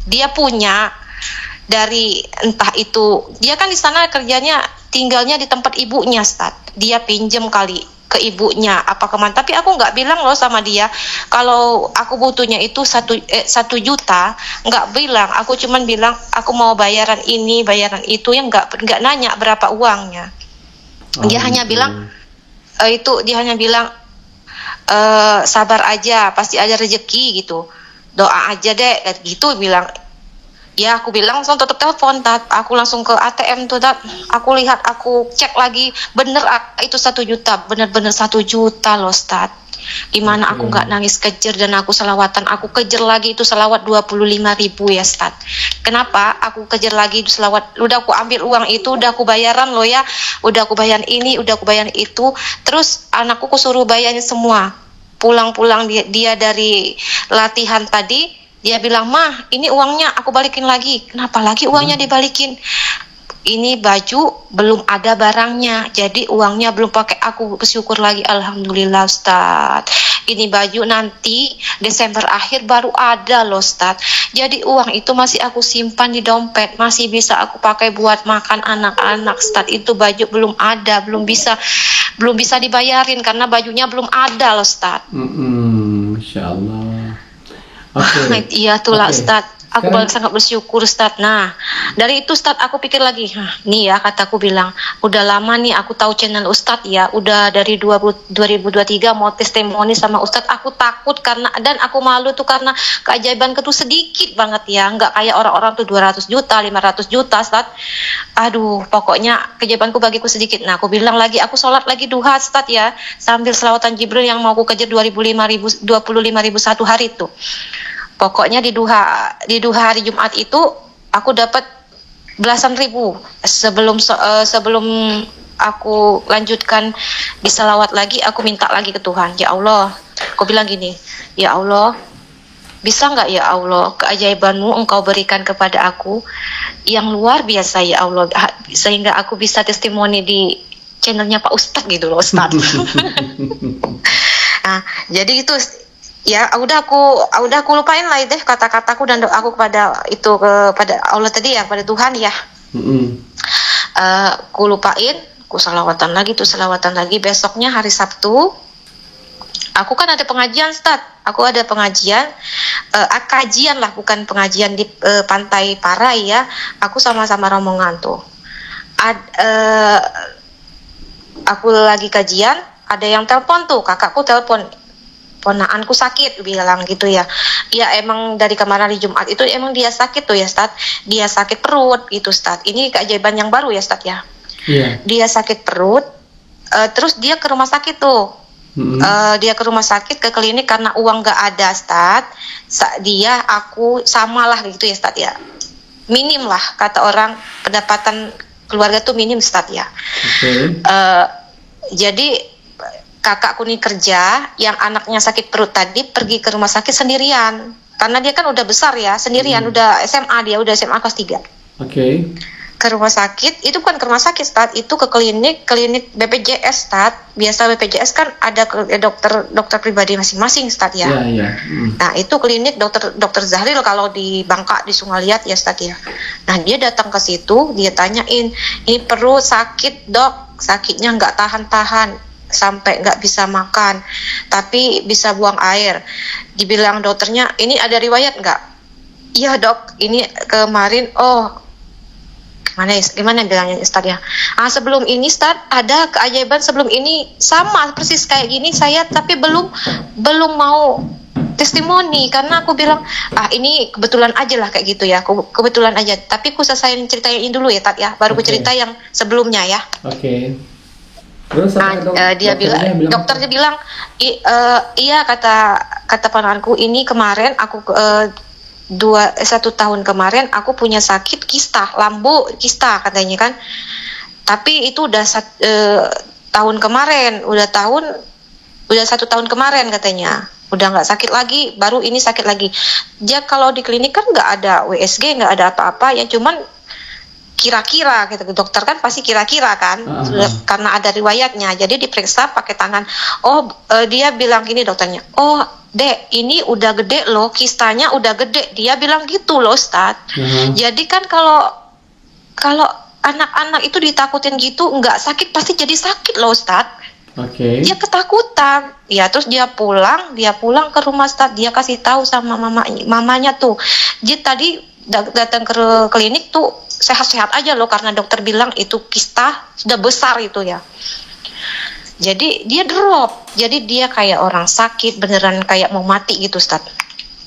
dia punya dari entah itu, dia kan di sana kerjanya, tinggalnya di tempat ibunya Ustadz. Dia pinjem kali ke ibunya apa kemana, tapi aku nggak bilang loh sama dia kalau aku butuhnya itu 1 juta, nggak bilang. Aku cuman bilang aku mau bayaran ini bayaran itu, yang nggak nanya berapa uangnya. Dia hanya bilang dia hanya bilang sabar aja, pasti ada rezeki gitu, doa aja deh gitu bilang. Ya aku bilang langsung tutup telepon Tat. Aku langsung ke ATM tuh Tat. Aku lihat, aku cek lagi, bener itu 1 juta, bener-bener 1 juta loh Tat. Gimana aku nggak nangis kejer, dan aku selawatan, aku kejer lagi itu selawat 25.000 ya Tat. Kenapa aku kejer lagi itu selawat? Udah aku ambil uang itu, udah aku bayaran loh ya, udah aku bayaran ini, udah aku bayaran itu. Terus anakku suruh bayarin semua. Pulang-pulang dia dari latihan tadi, dia bilang, "Mah, ini uangnya aku balikin lagi." Kenapa lagi uangnya dibalikin? ini baju belum ada barangnya, jadi uangnya belum pakai. Aku bersyukur lagi, alhamdulillah Ustaz. Ini baju nanti Desember akhir baru ada loh Ustaz. Jadi uang itu masih aku simpan di dompet, masih bisa aku pakai buat makan anak-anak Ustaz. Itu baju belum ada, belum bisa dibayarin karena bajunya belum ada loh Ustaz. Masya Allah. Oke. Iya tuh lah Ustaz. Aku Sekarang- sangat bersyukur Ustaz. Nah, dari itu Ustaz aku pikir lagi, nih ya kataku bilang, udah lama nih aku tahu channel Ustaz ya, udah dari 2023 mau testimoni sama Ustaz. Aku takut dan aku malu tuh karena keajaibanku tuh sedikit banget ya, nggak kayak orang-orang tuh 200 juta, 500 juta Ustaz. Aduh, pokoknya keajaibanku bagiku sedikit. Nah, aku bilang lagi, aku sholat lagi duha Ustaz ya, sambil selawatan Jibril yang mau aku kejar 25.000 satu hari tuh. Pokoknya di duha hari Jumat itu aku dapat belasan ribu. Sebelum aku lanjutkan di salawat lagi, aku minta lagi ke Tuhan, ya Allah, aku bilang gini, ya Allah, bisa nggak ya Allah keajaibanmu Engkau berikan kepada aku yang luar biasa ya Allah, sehingga aku bisa testimoni di channelnya Pak Ustadz gitu loh Ustadz. Nah, jadi itu ya udah aku lupain lah deh kata-kataku dan doaku kepada Allah tadi ya, kepada Tuhan ya. Aku lupain, aku salawatan lagi. Besoknya hari Sabtu aku kan ada pengajian Ustaz. Aku ada pengajian, kajian lah, bukan pengajian di Pantai Parai ya. Aku sama-sama rombongan tuh. Aku lagi kajian, ada yang telepon tuh, kakakku telepon, ponaanku sakit, bilang gitu ya. Ya emang dari kemarin di Jumat itu emang dia sakit tuh ya Ustaz. Dia sakit perut gitu Ustaz. Ini keajaiban yang baru ya Ustaz ya. Yeah. Dia sakit perut, terus dia ke rumah sakit tuh. Dia ke rumah sakit, ke klinik karena uang gak ada Ustaz. Aku samalah gitu ya Ustaz ya. Minim lah, kata orang, pendapatan keluarga tuh minim Ustaz ya. Okay. Jadi kakakku nih kerja, yang anaknya sakit perut tadi pergi ke rumah sakit sendirian. Karena dia kan udah besar ya, sendirian, udah SMA, dia udah SMA kelas 3. Oke. Ke rumah sakit, itu bukan ke rumah sakit Ustaz, itu ke klinik BPJS Ustaz. Biasa BPJS kan ada dokter pribadi masing-masing Ustaz ya. Iya. Nah, itu klinik dokter Zahril kalau di Bangka di Sungaliat ya Ustaz ya. Nah, dia datang ke situ, dia tanyain, ini perut sakit dok, sakitnya nggak tahan-tahan sampai nggak bisa makan, tapi bisa buang air. Dibilang dokternya, ini ada riwayat nggak? Iya dok, ini kemarin, gimana bilangnya Ustaz ya? Sebelum ini Ustaz ada keajaiban, sebelum ini sama persis kayak gini saya, tapi belum mau testimoni karena aku bilang ini kebetulan aja lah kayak gitu ya, kebetulan aja. Tapi aku selesaiin ceritain dulu ya Tat ya, baru aku cerita yang sebelumnya ya. Oke. Terus dokternya bilang iya, kata pananku, ini kemarin aku 1 tahun kemarin aku punya sakit kista lambu katanya kan, tapi itu udah tahun kemarin, udah 1 tahun kemarin katanya, udah nggak sakit lagi, baru ini sakit lagi. Dia kalau di klinik kan nggak ada WSG, nggak ada apa-apa, yang cuman kira-kira gitu, dokter kan pasti kira-kira kan, karena ada riwayatnya, jadi diperiksa pakai tangan. Dia bilang gini dokternya, Dek, ini udah gede loh, kistanya udah gede, dia bilang gitu loh Ustaz. Jadi kan kalau anak-anak itu ditakutin gitu, nggak sakit pasti jadi sakit loh Ustaz. Oke. Dia ketakutan, ya terus dia pulang ke rumah Ustaz, dia kasih tahu sama mamanya tuh, dia tadi datang ke klinik tuh sehat-sehat aja loh, karena dokter bilang itu kista sudah besar itu ya. Jadi dia drop, jadi dia kayak orang sakit beneran, kayak mau mati gitu Ustaz.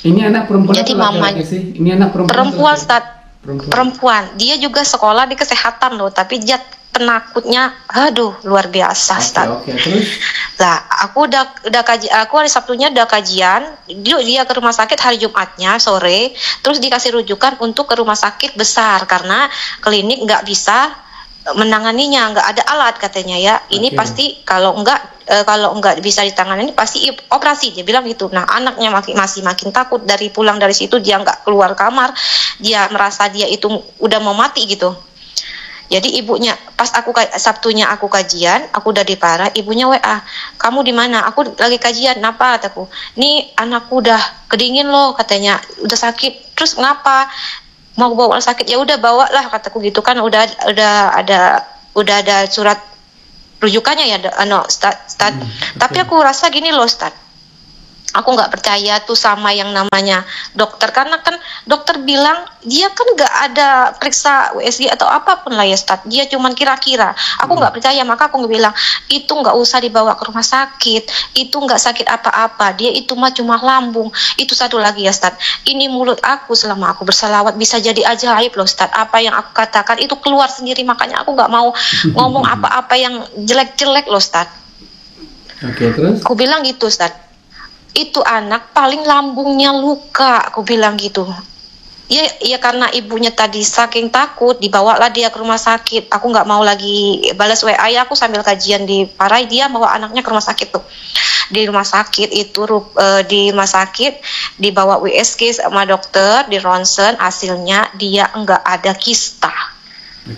Ini anak perempuan. Jadi mamanya sih, ini anak perempuan Ustaz. Perempuan. Dia juga sekolah di kesehatan loh, tapi dia penakutnya luar biasa Ustaz. Oke, terus? Lah, aku hari Sabtunya udah kajian, dia ke rumah sakit hari Jumatnya sore, terus dikasih rujukan untuk ke rumah sakit besar karena klinik nggak bisa menanganinya, nggak ada alat katanya ya. Ini pasti kalau nggak bisa ditangani ini pasti operasi, dia bilang gitu. Nah, anaknya masih makin takut, pulang dari situ dia nggak keluar kamar, dia merasa dia itu udah mau mati gitu. Jadi ibunya pas Sabtunya aku kajian, aku udah di Parai, ibunya WA, kamu di mana? Aku lagi kajian. Kenapa? Kataku, nih anakku udah kedingin loh, katanya, udah sakit. Terus ngapa? Mau bawa sakit? Ya udah bawa lah, kataku gitu kan. Udah ada surat rujukannya ya, Ustaz. Tapi aku rasa gini loh, Ustaz. Aku nggak percaya tuh sama yang namanya dokter, karena kan dokter bilang dia kan nggak ada periksa USG atau apapun lah ya, Ustaz. Dia cuman kira-kira. Aku nggak percaya, maka aku bilang itu nggak usah dibawa ke rumah sakit. Itu nggak sakit apa-apa. Dia itu mah cuma lambung. Itu satu lagi ya, Ustaz. Ini mulut aku selama aku bersalawat bisa jadi ajaib loh, Ustaz. Apa yang aku katakan itu keluar sendiri, makanya aku nggak mau ngomong apa-apa yang jelek-jelek loh, Ustaz. Oke, terus? Aku bilang gitu, Ustaz. Itu anak paling lambungnya luka, aku bilang gitu. Ya karena ibunya tadi saking takut, dibawalah dia ke rumah sakit. Aku nggak mau lagi balas WA ya, aku sambil kajian di Parai, dia bawa anaknya ke rumah sakit tuh. Di rumah sakit itu, di rumah sakit dibawa USG sama dokter, di ronsen, hasilnya dia nggak ada kista.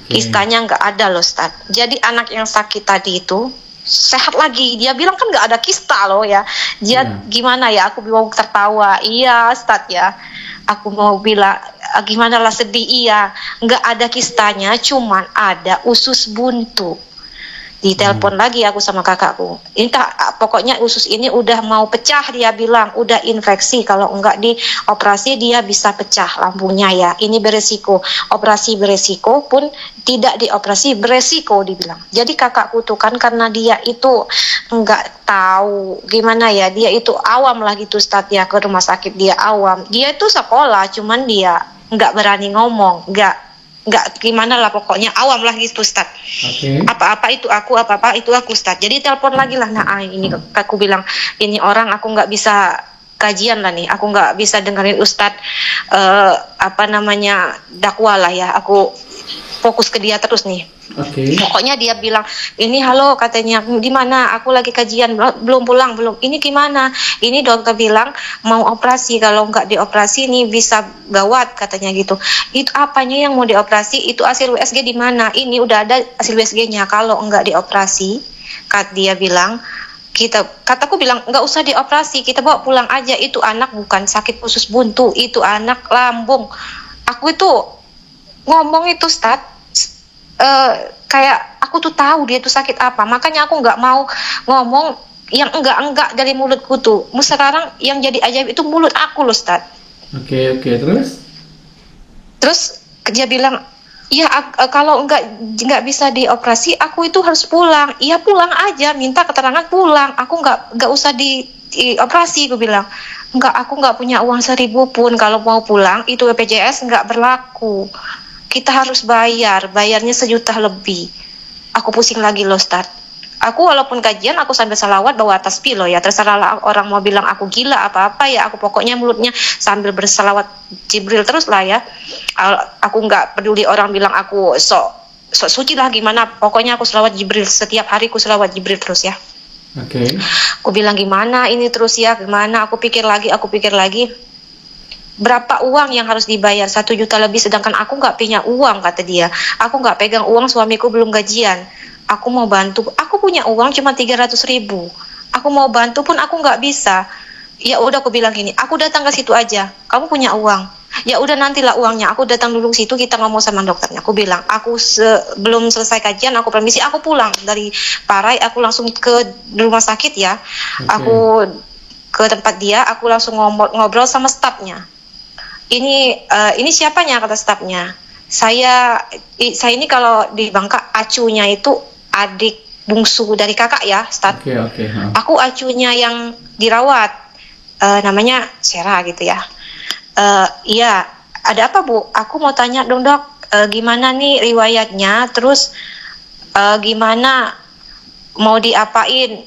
Kistanya nggak ada loh, Ustaz. Jadi anak yang sakit tadi itu sehat lagi. Dia bilang kan nggak ada kista loh ya. Dia gimana ya, aku mau tertawa. Iya, Ustaz ya. Aku mau bilang gimana lah, sedih. Iya, nggak ada kistanya, cuman ada usus buntu. Ditelepon lagi aku sama kakakku. Pokoknya usus ini udah mau pecah, dia bilang udah infeksi. Kalau enggak dioperasi dia bisa pecah lambungnya ya. Ini beresiko. Operasi beresiko, pun tidak dioperasi beresiko, dibilang. Jadi kakakku tuh kan karena dia itu enggak tahu gimana ya, dia itu awam lah gitu, Ustaz ya, ke rumah sakit dia awam. Dia itu sekolah, cuman dia enggak berani ngomong, enggak gimana lah, pokoknya awam lah gitu, Ustaz. Apa-apa itu aku, Ustaz. Jadi telepon lagi lah. Nah, ini aku bilang, ini orang aku nggak bisa kajian lah nih, aku nggak bisa dengerin Ustaz dakwah lah ya, aku fokus ke dia terus nih. Pokoknya dia bilang, ini halo, katanya, di mana? Aku lagi kajian, belum pulang, belum. Ini gimana? Ini dokter bilang mau operasi, kalau nggak dioperasi nih bisa gawat, katanya gitu. Itu apanya yang mau dioperasi? Itu hasil USG di mana? Ini udah ada hasil USG-nya. Kalau nggak dioperasi, dia bilang, kataku bilang nggak usah dioperasi, kita bawa pulang aja. Itu anak bukan sakit usus buntu, itu anak lambung. Aku itu ngomong itu, Ustaz. Kayak aku tuh tahu dia tuh sakit apa, makanya aku nggak mau ngomong yang enggak dari mulutku tuh. Sekarang yang jadi ajaib itu mulut aku loh, Ustaz. Oke, terus dia bilang, ya kalau nggak bisa dioperasi, aku itu harus pulang. Iya, pulang aja, minta keterangan pulang. Aku nggak usah dioperasi, gue bilang. Aku nggak punya uang 1.000 pun. Kalau mau pulang itu BPJS nggak berlaku. Kita harus bayarnya 1 juta lebih. Aku pusing lagi loh, Ustaz. Aku walaupun kajian, aku sambil salawat bawa tasbih loh ya. Terserah orang mau bilang aku gila apa-apa ya. Aku pokoknya mulutnya sambil bersalawat Jibril terus lah ya. Aku nggak peduli orang bilang aku sok suci lah gimana. Pokoknya aku salawat Jibril. Setiap hari aku salawat Jibril terus ya. Aku bilang gimana ini terus ya, gimana. Aku pikir lagi. Berapa uang yang harus dibayar? 1 juta lebih, sedangkan aku nggak punya uang, kata dia. Aku nggak pegang uang, suamiku belum gajian. Aku mau bantu, aku punya uang cuma 300.000. Aku mau bantu pun aku nggak bisa. Ya udah, aku bilang gini, aku datang ke situ aja. Kamu punya uang? Ya udah, nantilah uangnya. Aku datang dulu ke situ, kita ngomong sama dokternya. Aku bilang, aku belum selesai kajian, aku permisi, aku pulang dari Parai, aku langsung ke rumah sakit ya. Aku ke tempat dia, aku langsung ngobrol sama stafnya. Ini siapanya, kata stafnya. Saya ini kalau di Bangka acunya itu adik bungsu dari kakak ya, Ustaz. Aku acunya yang dirawat, namanya Sera gitu ya. Iya, ada apa Bu? Aku mau tanya dong dok, gimana nih riwayatnya, terus gimana mau diapain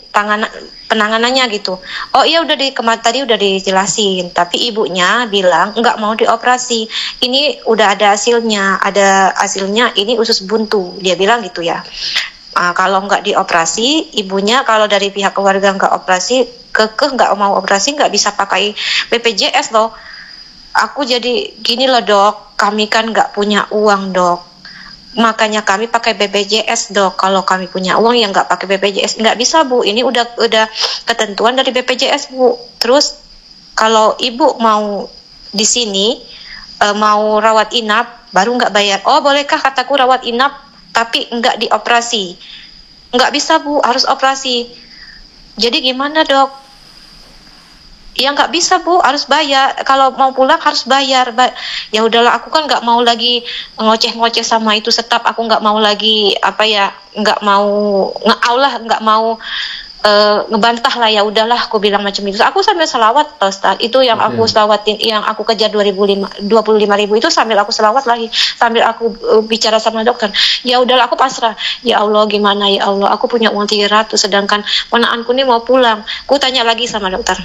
penanganannya gitu. Oh iya, tadi udah dijelasin, tapi ibunya bilang nggak mau dioperasi. Ini udah ada hasilnya, ini usus buntu, dia bilang gitu ya. Kalau nggak dioperasi, ibunya kalau dari pihak keluarga nggak operasi, nggak mau operasi, nggak bisa pakai BPJS loh. Aku jadi gini loh dok, kami kan nggak punya uang dok. Makanya kami pakai BPJS dok. Kalau kami punya uang yang nggak pakai BPJS nggak bisa bu. Ini udah ketentuan dari BPJS bu. Terus kalau ibu mau di sini mau rawat inap baru nggak bayar. Oh bolehkah kataku rawat inap tapi nggak dioperasi? Nggak bisa bu, harus operasi. Jadi gimana dok? Ya nggak bisa bu, harus bayar. Kalau mau pulang harus bayar. Ya udahlah, aku kan nggak mau lagi ngoceh-ngoceh sama itu staf. Aku nggak mau lagi nggak mau ngeaulah, nggak mau ngebantah lah. Ya udahlah, aku bilang macam itu. Aku sambil selawat, Ustaz. Itu yang aku selawatin, yang aku kejar 25.000 itu sambil aku selawat lagi, sambil aku bicara sama dokter. Ya udahlah, aku pasrah. Ya Allah, gimana ya Allah? Aku punya uang 300, sedangkan ponakanku ini mau pulang. Aku tanya lagi sama dokter.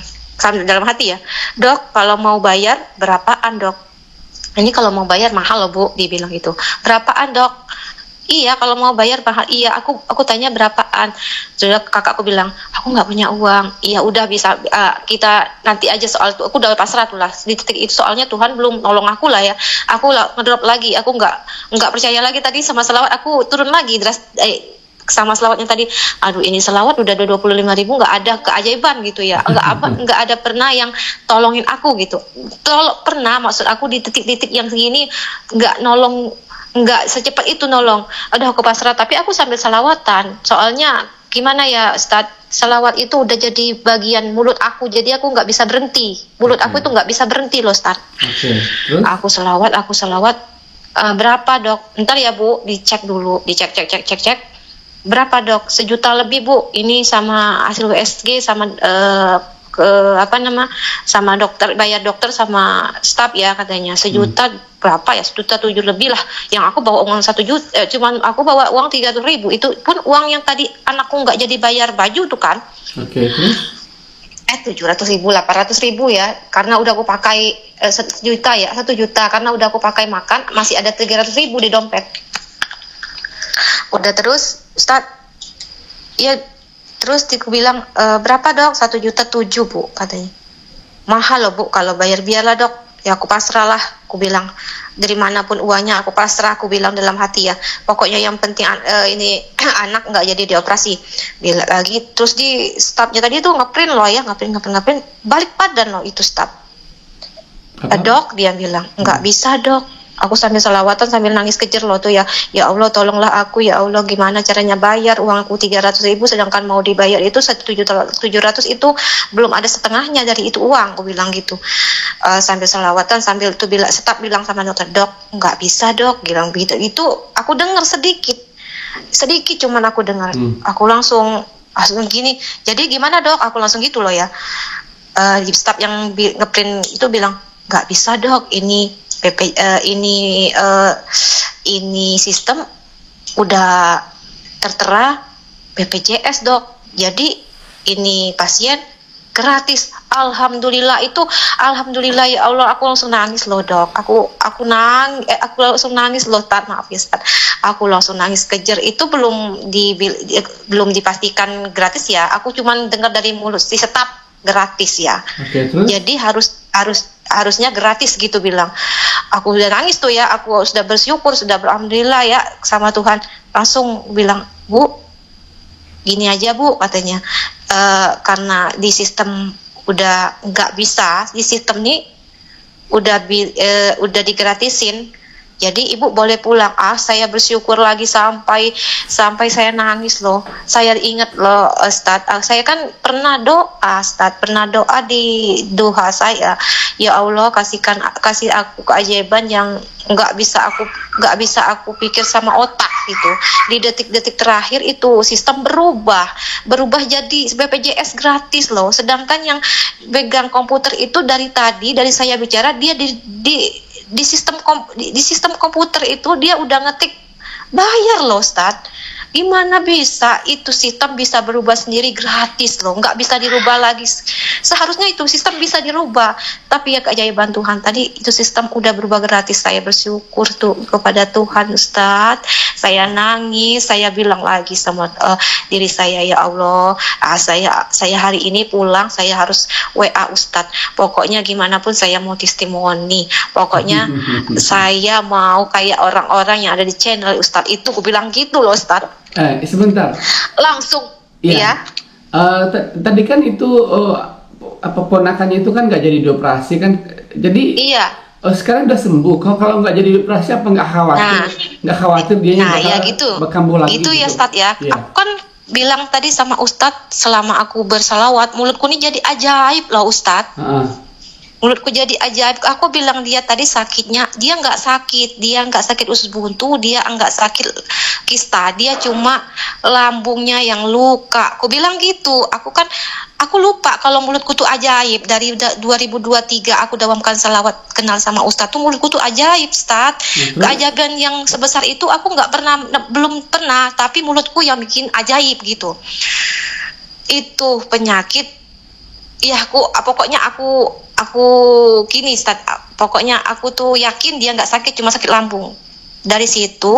Sambil dalam hati ya, dok kalau mau bayar berapaan dok? Ini kalau mau bayar mahal loh bu, dibilang gitu. Berapaan dok? Iya kalau mau bayar mahal. Iya aku tanya berapaan. Sudah kakakku bilang aku nggak punya uang. Iya udah bisa kita nanti aja soal itu. Aku udah pasrah tuh lah di titik itu, soalnya Tuhan belum nolong aku lah ya. Aku ngedrop lagi. Aku nggak percaya lagi tadi sama selawat. Aku turun lagi sama selawatnya tadi. Aduh ini selawat udah ada 25.000, nggak ada keajaiban gitu ya, nggak ada pernah yang tolongin aku gitu. Pernah, maksud aku di titik-titik yang segini nggak nolong, nggak secepat itu nolong. Aduh aku pasrah, tapi aku sambil selawatan, soalnya gimana ya Ustaz, selawat itu udah jadi bagian mulut aku, jadi aku nggak bisa berhenti, mulut aku itu nggak bisa berhenti loh Ustaz. Aku selawat berapa dok? Ntar ya bu, dicek dulu, dicek. Berapa dok? 1 juta lebih bu. Ini sama hasil USG sama sama dokter, bayar dokter sama staf ya katanya 1 juta berapa ya, 1,7 juta lebih lah. Yang aku bawa uang 1 juta, cuman aku bawa uang 300.000. Itu pun uang yang tadi anakku nggak jadi bayar baju tuh kan. Oke. 700.000, 800.000 ya, karena udah aku pakai 1 juta ya, 1 juta karena udah aku pakai makan, masih ada 300.000 di dompet. Udah terus Ustaz, ya terus aku bilang berapa dok? 1,7 juta bu katanya. Mahal loh bu kalau bayar, biarlah dok. Ya aku pasrah lah, aku bilang dari manapun uangnya aku pasrah, aku bilang dalam hati ya. Pokoknya yang penting ini anak nggak jadi dioperasi. Bila lagi terus di stafnya tadi tuh ngeprint loh ya, ngeprint balik badan loh itu staf. Dok dia bilang nggak bisa dok. Aku sambil selawatan sambil nangis kejer loh tuh ya. Ya Allah tolonglah aku ya Allah, gimana caranya bayar uang aku 300.000, sedangkan mau dibayar itu 1.700.000 itu belum ada setengahnya dari itu uang, aku bilang gitu. Sambil selawatan sambil tuh staf bilang sama dokter, dok nggak bisa dok, bilang begitu. Itu aku dengar sedikit cuman aku dengar. Aku langsung gini, jadi gimana dok, aku langsung gitu loh ya. Staf yang ngeprint itu bilang nggak bisa dok, ini ini sistem udah tertera BPJS dok, jadi ini pasien gratis. Alhamdulillah ya Allah, aku langsung nangis loh dok. Aku langsung nangis loh, maaf ya Ustaz. Aku langsung nangis kejer. Itu belum dipastikan gratis ya. Aku cuman dengar dari mulut si staf gratis ya. Jadi harusnya gratis gitu bilang. Aku udah nangis tuh ya, aku sudah bersyukur, sudah beralhamdulillah ya sama Tuhan. Langsung bilang, bu gini aja bu katanya, karena di sistem udah nggak bisa, di sistem ini udah digratisin, jadi ibu boleh pulang. Saya bersyukur lagi sampai saya nangis loh. Saya ingat loh Ustaz, saya kan pernah doa di doa saya, ya Allah kasih aku keajaiban yang nggak bisa aku pikir sama otak gitu. Di detik-detik terakhir itu sistem berubah jadi BPJS gratis loh. Sedangkan yang pegang komputer itu dari saya bicara, dia di sistem komputer itu dia udah ngetik bayar loh Ustaz. Gimana bisa itu sistem bisa berubah sendiri gratis loh, nggak bisa dirubah lagi. Seharusnya itu sistem bisa dirubah, tapi ya keajaiban Tuhan tadi itu sistem udah berubah gratis. Saya bersyukur tuh kepada Tuhan Ustadz. Saya nangis, saya bilang lagi sama diri saya, ya Allah, saya hari ini pulang, saya harus WA Ustadz. Pokoknya gimana pun saya mau testimoni. Pokoknya saya mau kayak orang-orang yang ada di channel Ustadz itu. Aku bilang gitu loh Ustadz. Sebentar. Langsung ya. Tadi kan itu apa ponakannya itu kan nggak jadi dioperasi kan, jadi Iya. Sekarang udah sembuh. Kalau nggak jadi dioperasi apa nggak khawatir? Nggak khawatir dia bakal ya gitu. berkambuh lagi. Itu gitu. ya Ustadz ya. Iya. Aku kan bilang tadi sama Ustadz, selama aku bersalawat mulutku ini jadi ajaib loh Ustadz. Mulutku jadi ajaib. Aku bilang dia tadi sakitnya, dia nggak sakit usus buntu, dia nggak sakit kista, dia cuma lambungnya yang luka. Aku bilang gitu. Aku lupa kalau mulutku tuh ajaib. Dari 2023 aku dawamkan salawat kenal sama Ustadz tuh mulutku tuh ajaib, Ustadz. Keajaiban yang sebesar itu aku belum pernah, tapi mulutku yang bikin ajaib gitu. Itu penyakit. Ya pokoknya aku gini Ustadz, pokoknya aku tuh yakin dia nggak sakit, cuma sakit lambung. Dari situ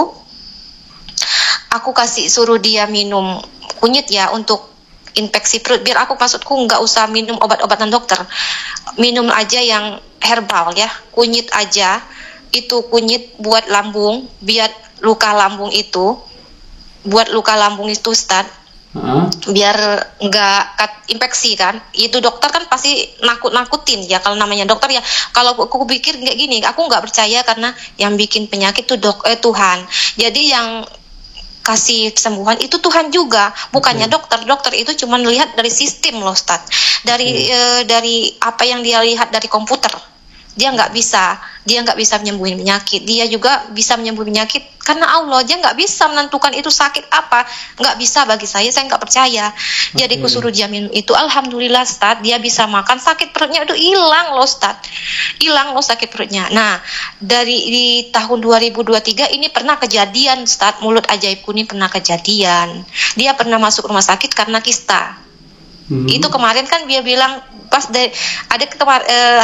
aku suruh dia minum kunyit ya untuk infeksi perut, biar maksudku nggak usah minum obat-obatan dokter, minum aja yang herbal ya, kunyit aja. Itu kunyit buat lambung, biar luka lambung itu Ustadz, biar nggak infeksi kan. Itu dokter kan pasti nakut-nakutin ya, kalau namanya dokter ya. Kalau aku pikir kayak gini, aku nggak percaya, karena yang bikin penyakit tuh Tuhan. Jadi yang kasih kesembuhan itu Tuhan juga, bukannya dokter. Dokter itu cuma lihat dari sistem loh Ustadz, dari apa yang dia lihat dari komputer. Dia nggak bisa menyembuhin penyakit. Dia juga bisa menyembuhin penyakit karena Allah. Dia nggak bisa menentukan itu sakit apa, nggak bisa. Bagi saya nggak percaya. Jadi aku suruh dia minum itu. Alhamdulillah Ustadz, dia bisa makan, sakit perutnya itu hilang loh Ustadz, hilang loh sakit perutnya. Nah, di tahun 2023 ini pernah kejadian Ustadz, mulut ajaibku ini pernah kejadian. Dia pernah masuk rumah sakit karena kista. Itu kemarin kan dia bilang pas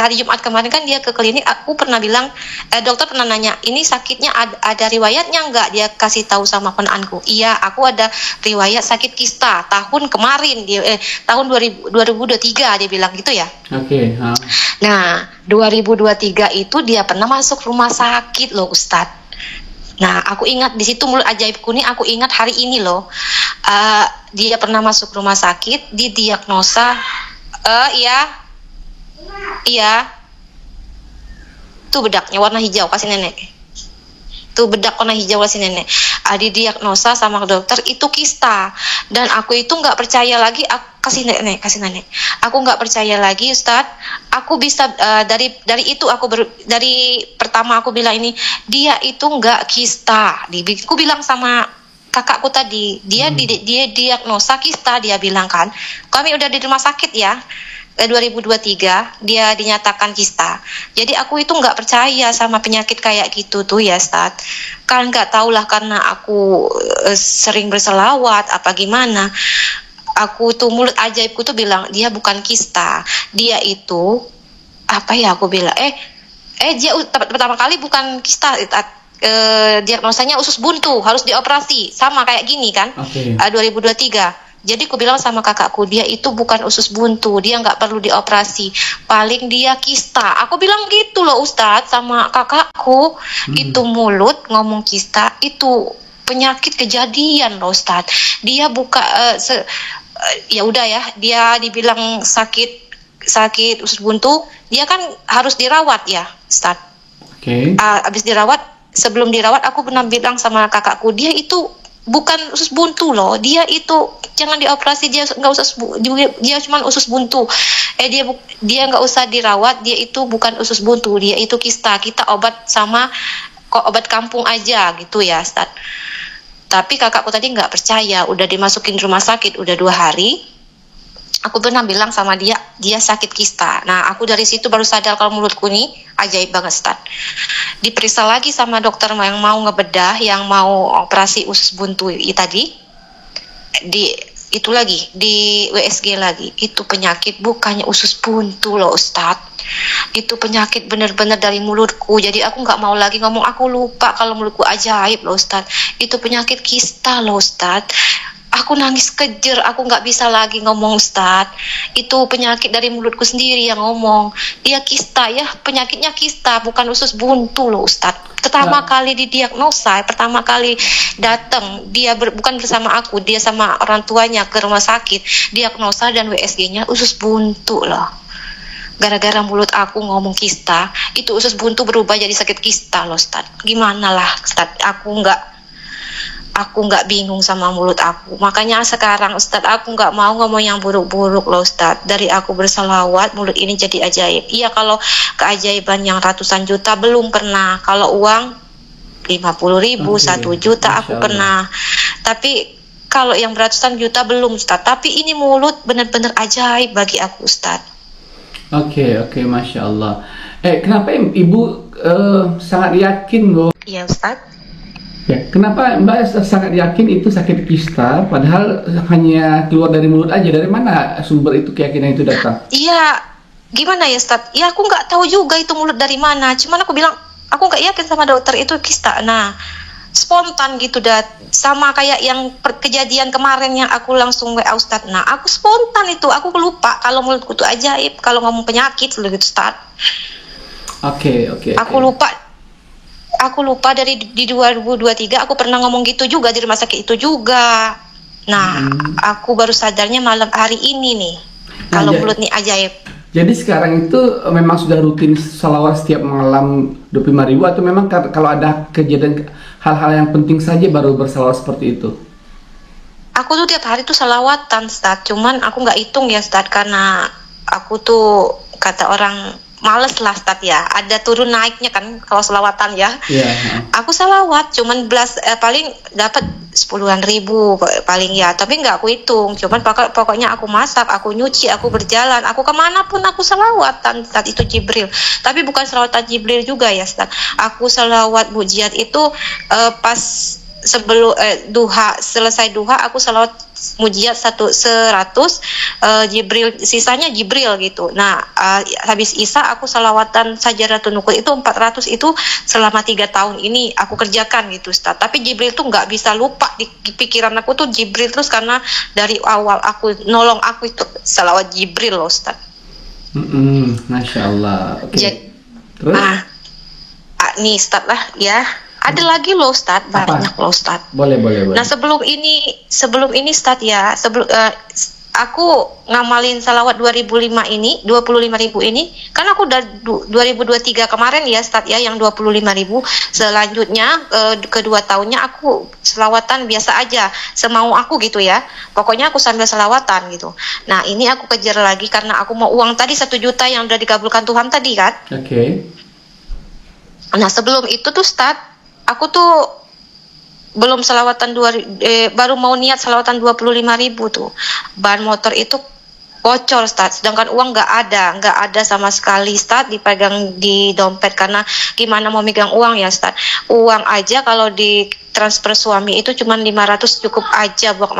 hari Jumat kemarin kan dia ke klinik. Aku pernah bilang, dokter pernah nanya, ini sakitnya ada riwayatnya nggak? Dia kasih tahu sama ponakanku, iya aku ada riwayat sakit kista tahun kemarin, tahun 2023 dia bilang gitu ya. Nah 2023 itu dia pernah masuk rumah sakit loh Ustadz. Nah, aku ingat di situ mulut ajaibku nih, aku ingat hari ini loh. Dia pernah masuk rumah sakit, didiagnosa, iya. Tuh bedaknya warna hijau, kasih nenek. Tuh bedak warna hijau, kasih nenek. Didiagnosa sama dokter itu kista. Dan aku itu nggak percaya lagi. Kasih nenek. Aku nggak percaya lagi Ustadz. Aku bisa dari itu dari pertama aku bilang ini, dia itu nggak kista. Aku bilang sama kakakku tadi, dia diagnosa kista, dia bilang kan. Kami udah di rumah sakit ya. 2023 dia dinyatakan kista. Jadi aku itu nggak percaya sama penyakit kayak gitu tuh ya Ustadz. Kan nggak tahulah, karena aku sering berselawat apa gimana. Aku tuh mulut ajaibku tuh bilang dia bukan kista, dia itu apa ya, aku bilang dia pertama kali bukan kista, diagnosanya usus buntu, harus dioperasi, sama kayak gini kan. 2023. Jadi aku bilang sama kakakku, dia itu bukan usus buntu, dia nggak perlu dioperasi, paling dia kista. Aku bilang gitu loh Ustadz sama kakakku. Itu mulut ngomong kista, itu penyakit kejadian loh Ustadz. Dia ya udah ya, dia dibilang sakit usus buntu, dia kan harus dirawat ya Ustadz. Abis dirawat, sebelum dirawat aku pernah bilang sama kakakku, dia itu bukan usus buntu loh, dia itu jangan dioperasi, dia nggak usah, dia cuma usus buntu. Dia nggak usah dirawat, dia itu bukan usus buntu, dia itu kista. Kita obat obat kampung aja gitu ya Ustadz. Tapi kakakku tadi nggak percaya, udah dimasukin rumah sakit udah 2 hari. Aku pernah bilang sama dia, dia sakit kista. Nah, aku dari situ baru sadar kalau mulutku nih ajaib banget, Ustaz. Diperiksa lagi sama dokter yang mau ngebedah, yang mau operasi usus buntu tadi. Itu lagi, di WSG lagi. Itu penyakit bukannya usus buntu loh, Ustaz. Itu penyakit benar-benar dari mulutku. Jadi aku nggak mau lagi ngomong, aku lupa kalau mulutku ajaib loh, Ustaz. Itu penyakit kista loh, Ustaz. Aku nangis kejer, aku nggak bisa lagi ngomong, Ustaz. Itu penyakit dari mulutku sendiri yang ngomong. Dia kista ya, penyakitnya kista, bukan usus buntu loh, Ustaz. Pertama kali didiagnosa, pertama kali datang, dia bukan bersama aku, dia sama orang tuanya ke rumah sakit, diagnosa dan WSG-nya usus buntu loh. Gara-gara mulut aku ngomong kista, itu usus buntu berubah jadi sakit kista loh, Ustaz. Gimana lah, Ustaz, aku nggak bingung sama mulut aku. Makanya sekarang, Ustadz, aku nggak mau ngomong yang buruk-buruk loh, Ustadz. Dari aku berselawat, mulut ini jadi ajaib. Iya, kalau keajaiban yang ratusan juta belum pernah. Kalau uang 50.000, 1 juta aku pernah. Tapi kalau yang beratusan juta belum, Ustadz. Tapi ini mulut benar-benar ajaib bagi aku, Ustadz. Oke, Masya Allah. Kenapa Ibu sangat yakin loh? Iya, Ustadz. Ya, kenapa Mbak sangat yakin itu sakit kista, padahal hanya keluar dari mulut aja? Dari mana sumber itu, keyakinan itu datang? Iya, gimana ya, Ustaz? Ya aku nggak tahu juga itu mulut dari mana. Cuman aku bilang, aku nggak yakin sama dokter itu kista. Nah, spontan gitu, sama kayak yang kejadian kemarin yang aku langsung WA Ustaz. Nah, aku spontan itu, aku lupa kalau mulutku tuh ajaib, kalau ngomong penyakit gitu, Ustaz. Oke. Aku lupa dari di 2023 aku pernah ngomong gitu juga di rumah sakit itu juga. Nah, aku baru sadarnya malam hari ini nih. Kalau mulut nih ajaib. Jadi sekarang itu memang sudah rutin salawat setiap malam 25.000, atau memang kalau ada kejadian hal-hal yang penting saja baru bersalawat seperti itu? Aku tuh tiap hari tuh salawatan, Ustaz. Cuman aku nggak hitung ya, Ustaz, karena aku tuh kata orang males lah, Ustaz, ya. Ada turun naiknya kan kalau selawatan ya. Yeah. Aku salawat cuman paling dapat 10-an ribu paling ya, tapi nggak aku hitung. Cuman pokoknya aku masak, aku nyuci, aku berjalan, aku kemanapun aku salawatan, Ustaz. Itu Jibril. Tapi bukan salawatan Jibril juga ya, Ustaz. Aku salawat mujiat itu pas sebelum duha, selesai duha aku salawat mujiat 100, Jibril, sisanya Jibril gitu. Nah, habis Isya aku salawatan Sajaratun Nukul itu 400, itu selama 3 tahun ini aku kerjakan gitu, Ustaz. Tapi Jibril tuh nggak bisa lupa di pikiran aku tuh Jibril terus, karena dari awal aku nolong aku itu salawat Jibril loh, Ustaz. Masya Allah. Okay. Terus? Nih, Ustaz lah ya. Ada lagi loh, Ustaz, banyak loh, Ustaz. Boleh. Nah, sebelum ini Ustaz ya, aku ngamalin salawat 25.000 ini, kan aku udah 2023 kemarin ya, Ustaz ya, yang 25.000. Selanjutnya kedua tahunnya aku selawatan biasa aja, semau aku gitu ya. Pokoknya aku sambil selawatan gitu. Nah, ini aku kejar lagi karena aku mau uang tadi 1 juta yang udah dikabulkan Tuhan tadi kan. Oke. Nah, sebelum itu tuh, Ustaz, aku tuh belum selawatan baru mau niat selawatan 25.000 tuh. Ban motor itu bocor, Ustaz. Sedangkan uang nggak ada sama sekali, Ustaz, dipegang di dompet. Karena gimana mau megang uang ya, Ustaz. Uang aja kalau di transfer suami itu cuma 500 cukup aja buat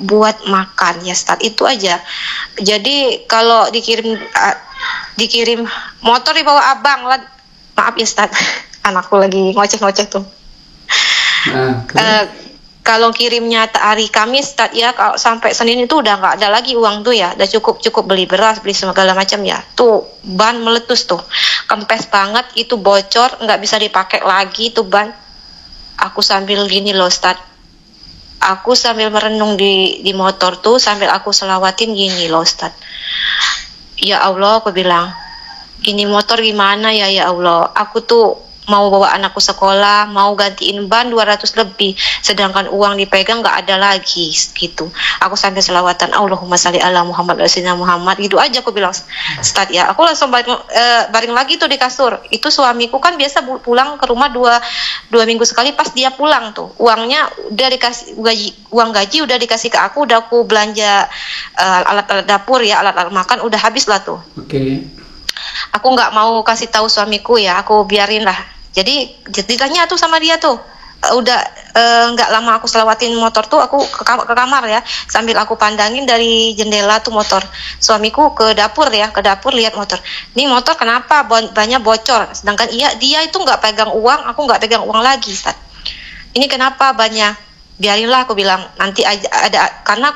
buat makan ya, Ustaz. Itu aja. Jadi kalau dikirim motor dibawa abang lah. Maaf ya, Ustaz. Anakku lagi ngoceh-ngoceh tuh. Kalau kirimnya hari Kamis, Ustaz ya, kalau sampai Senin itu udah nggak ada lagi uang tuh ya, udah cukup beli beras, beli segala macam ya. Tuh ban meletus tuh, kempes banget, itu bocor, nggak bisa dipakai lagi tuh ban. Aku sambil gini loh, Ustaz. Aku sambil merenung di motor tuh, sambil aku selawatin gini loh, Ustaz. Ya Allah, aku bilang, ini motor gimana ya Allah. Aku tuh mau bawa anakku sekolah, mau gantiin ban 200 lebih, sedangkan uang dipegang nggak ada lagi gitu. Aku sampai selawatan Allahumma shalli ala Muhammad wa sayyidina Muhammad gitu aja aku bilang Ustaz ya. Aku langsung baring lagi tuh di kasur. Itu suamiku kan biasa pulang ke rumah dua minggu sekali. Pas dia pulang tuh uangnya udah dikasih uang gaji udah dikasih ke aku, udah aku belanja alat-alat dapur ya, alat-alat makan udah habis lah tuh. Oke. Aku nggak mau kasih tahu suamiku ya, aku biarin lah. Jadi ditanya tuh sama dia tuh, udah nggak lama aku selawatin motor tuh, aku ke kamar ya, sambil aku pandangin dari jendela tuh motor. Suamiku ke dapur lihat motor. Ini motor kenapa banyak bocor? Sedangkan dia itu nggak pegang uang, aku nggak pegang uang lagi, Ustaz. Ini kenapa banyak? Biarinlah aku bilang, nanti aja ada, karena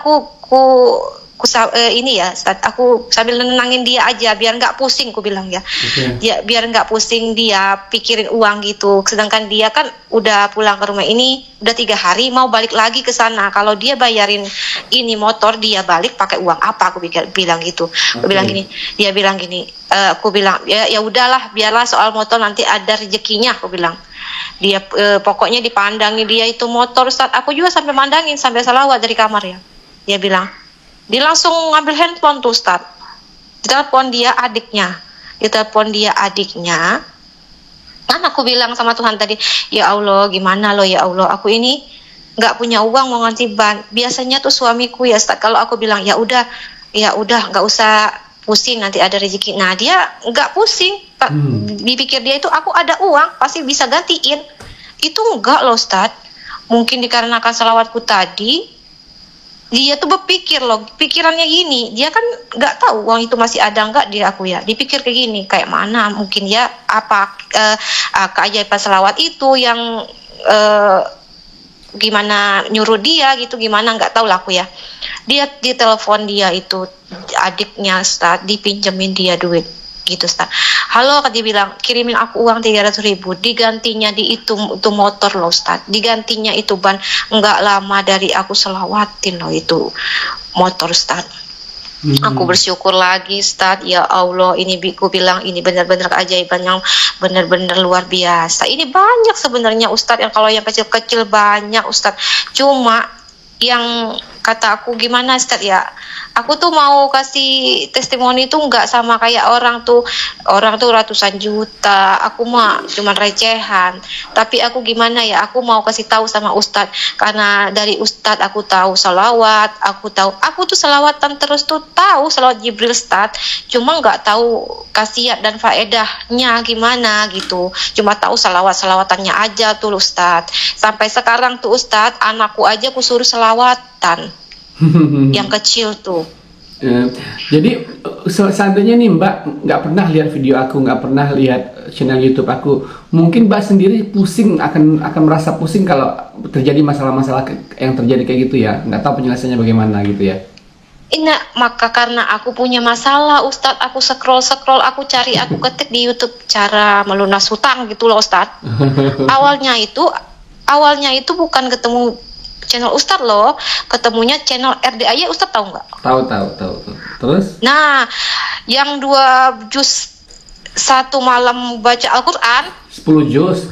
ini ya, aku sambil nenangin dia aja biar nggak pusing, aku bilang ya. Ya biar nggak pusing dia pikirin uang gitu. Sedangkan dia kan udah pulang ke rumah ini udah 3 hari, mau balik lagi ke sana. Kalau dia bayarin ini motor, dia balik pakai uang apa? Aku bilang gitu. Aku bilang gini, dia bilang gini, aku bilang ya udahlah, biarlah soal motor nanti ada rezekinya, aku bilang. Dia pokoknya dipandangi dia itu motor, Ustaz. Aku juga sampai mandangin sampai salawat dari kamar ya. Dia bilang, dia langsung ngambil handphone tuh Ustaz. Ditelepon dia adiknya. Kan aku bilang sama Tuhan tadi, ya Allah gimana loh ya Allah, aku ini nggak punya uang mau ganti ban. Biasanya tuh suamiku ya Ustaz, kalau aku bilang ya udah nggak usah pusing, nanti ada rezeki. Nah dia nggak pusing, Pak. Dipikir dia itu aku ada uang pasti bisa gantiin. Itu enggak loh Ustaz. Mungkin dikarenakan salawatku tadi, dia tuh berpikir loh, pikirannya gini, dia kan nggak tahu uang itu masih ada nggak di aku ya. Dipikir kayak gini, kayak mana mungkin ya apa keajaiban selawat itu yang gimana nyuruh dia gitu, gimana nggak tahu lah aku ya. Dia ditelepon dia itu adiknya Ustaz, dipinjemin dia duit gitu Ustaz. Halo, dia bilang kirimin aku uang 300.000, digantinya itu motor loh Ustaz, digantinya itu ban. Nggak lama dari aku selawatin loh itu motor Ustaz. Aku bersyukur lagi Ustaz, ya Allah, ini biku bilang ini benar-benar keajaiban yang benar-benar luar biasa. Ini banyak sebenarnya Ustaz, yang kalau yang kecil-kecil banyak Ustaz. Cuma yang kata aku gimana Ustaz ya, aku tuh mau kasih testimoni tuh nggak sama kayak orang tuh ratusan juta, aku mah cuma recehan. Tapi aku gimana ya, aku mau kasih tahu sama Ustadz, karena dari Ustadz aku tahu salawat, aku tuh salawatan terus tuh tahu salawat Jibril Ustadz, cuma nggak tahu khasiat dan faedahnya gimana gitu, cuma tahu salawatannya aja tuh Ustadz. Sampai sekarang tuh Ustadz, anakku aja aku suruh salawatan yang kecil tuh. Jadi seandainya nih Mbak nggak pernah lihat video aku, nggak pernah lihat channel YouTube aku, mungkin Mbak sendiri pusing, akan merasa pusing kalau terjadi masalah-masalah yang terjadi kayak gitu ya, nggak tahu penyelesaiannya bagaimana gitu ya. Maka karena aku punya masalah Ustadz, aku scroll, aku cari, aku ketik di YouTube cara melunas hutang gitu loh Ustadz. Awalnya itu bukan ketemu channel Ustadz loh, ketemunya channel RDAY, Ustadz tahu nggak? Tahu. Terus? Nah, yang 2 juz 1 malam baca Al-Quran, 10 juz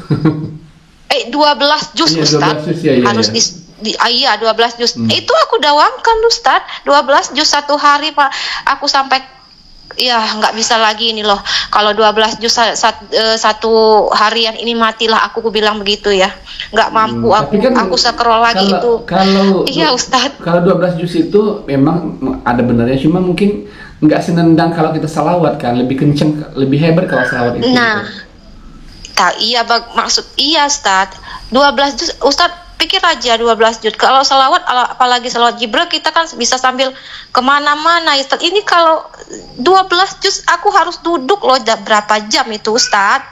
12 juz Ustadz, harus iya 12 juz. Itu aku dawamkan Ustadz, 12 juz 1 hari Pak. Aku sampai ya nggak bisa lagi ini loh, kalau 12 juz 1 harian ini matilah aku bilang begitu ya, nggak mampu aku scroll lagi iya Ustadz. Kalau 12 juz itu memang ada benarnya, cuma mungkin nggak senendang kalau kita salawat kan, lebih kenceng, lebih hebat kalau salawat itu. Nah iya maksud iya Ustadz, 12 juz Ustadz, pikir aja 12 juz. Kalau salawat, apalagi salawat Jibril, kita kan bisa sambil kemana-mana Ustaz. Ini kalau 12 juz aku harus duduk loh berapa jam itu Ustaz.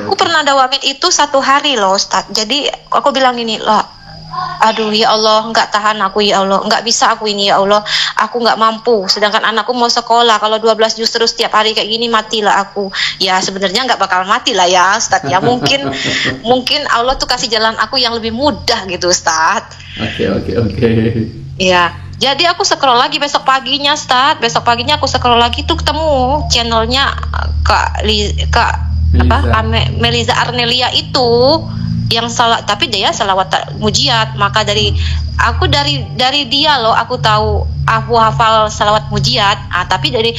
Aku pernah dawamin itu 1 hari loh Ustaz. Jadi aku bilang gini loh, aduh ya Allah, nggak tahan aku ya Allah, nggak bisa aku ini ya Allah, aku nggak mampu, sedangkan anakku mau sekolah. Kalau 12 juz terus tiap hari kayak gini, matilah aku. Ya sebenarnya nggak bakal mati lah ya Ustaz ya, mungkin Allah tuh kasih jalan aku yang lebih mudah gitu Ustaz. Oke. Ya Jadi aku scroll lagi besok paginya, Besok paginya aku scroll lagi tuh ketemu channelnya Kak Meliza Arnelia itu yang salah, tapi dia salawat mujiat. Maka dari dia loh aku tahu, aku hafal salawat mujiat. Tapi dari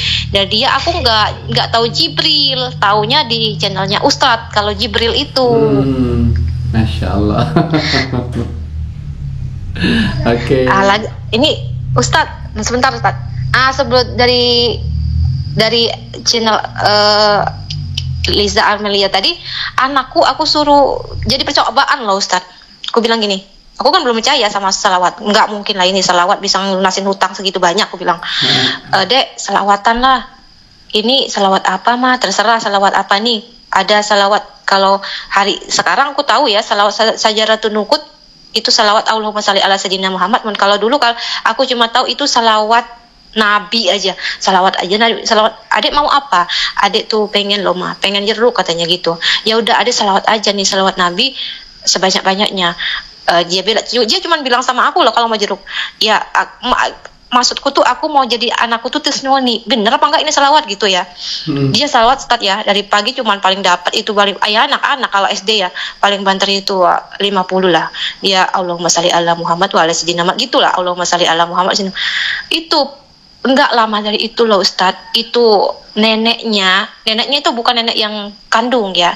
dia aku nggak tahu Jibril, taunya di channelnya Ustadz kalau Jibril itu. Masya Allah. Oke. Ini Ustadz, sebentar Ustadz. Sebelum dari channel Liza Armelia tadi, anakku aku suruh jadi percobaan loh Ustadz. Aku bilang gini, aku kan belum percaya sama salawat. Nggak mungkin lah ini salawat bisa ngelunasin hutang segitu banyak. Aku bilang, Dek, salawatan lah. Ini salawat apa mah? Terserah salawat apa nih. Ada salawat, kalau hari sekarang aku tahu ya, salawat Sajaratun Nukut itu salawat Allahumma shalli ala sayyidina Muhammad. Kalau dulu aku cuma tahu itu salawat Nabi aja, salawat aja Nabi, salawat. Adek mau apa? Adek tuh pengen loh mah, pengen jeruk katanya gitu. Ya udah adek salawat aja nih, salawat Nabi sebanyak-banyaknya. Dia cuma bilang sama aku loh kalau mau jeruk. Ya maksudku tuh aku mau jadi anakku tuh testimoni, bener apa enggak ini salawat gitu ya. Dia salawat Ustadz ya, dari pagi cuman paling dapat itu paling anak-anak kalau SD ya paling banter itu 50 lah. Dia Allahumma shalli ala Muhammad wa ala sayyidina Muhammad gitulah, Allahumma shalli ala Muhammad. Itu enggak lama dari itu loh Ustadz, itu neneknya itu bukan nenek yang kandung ya,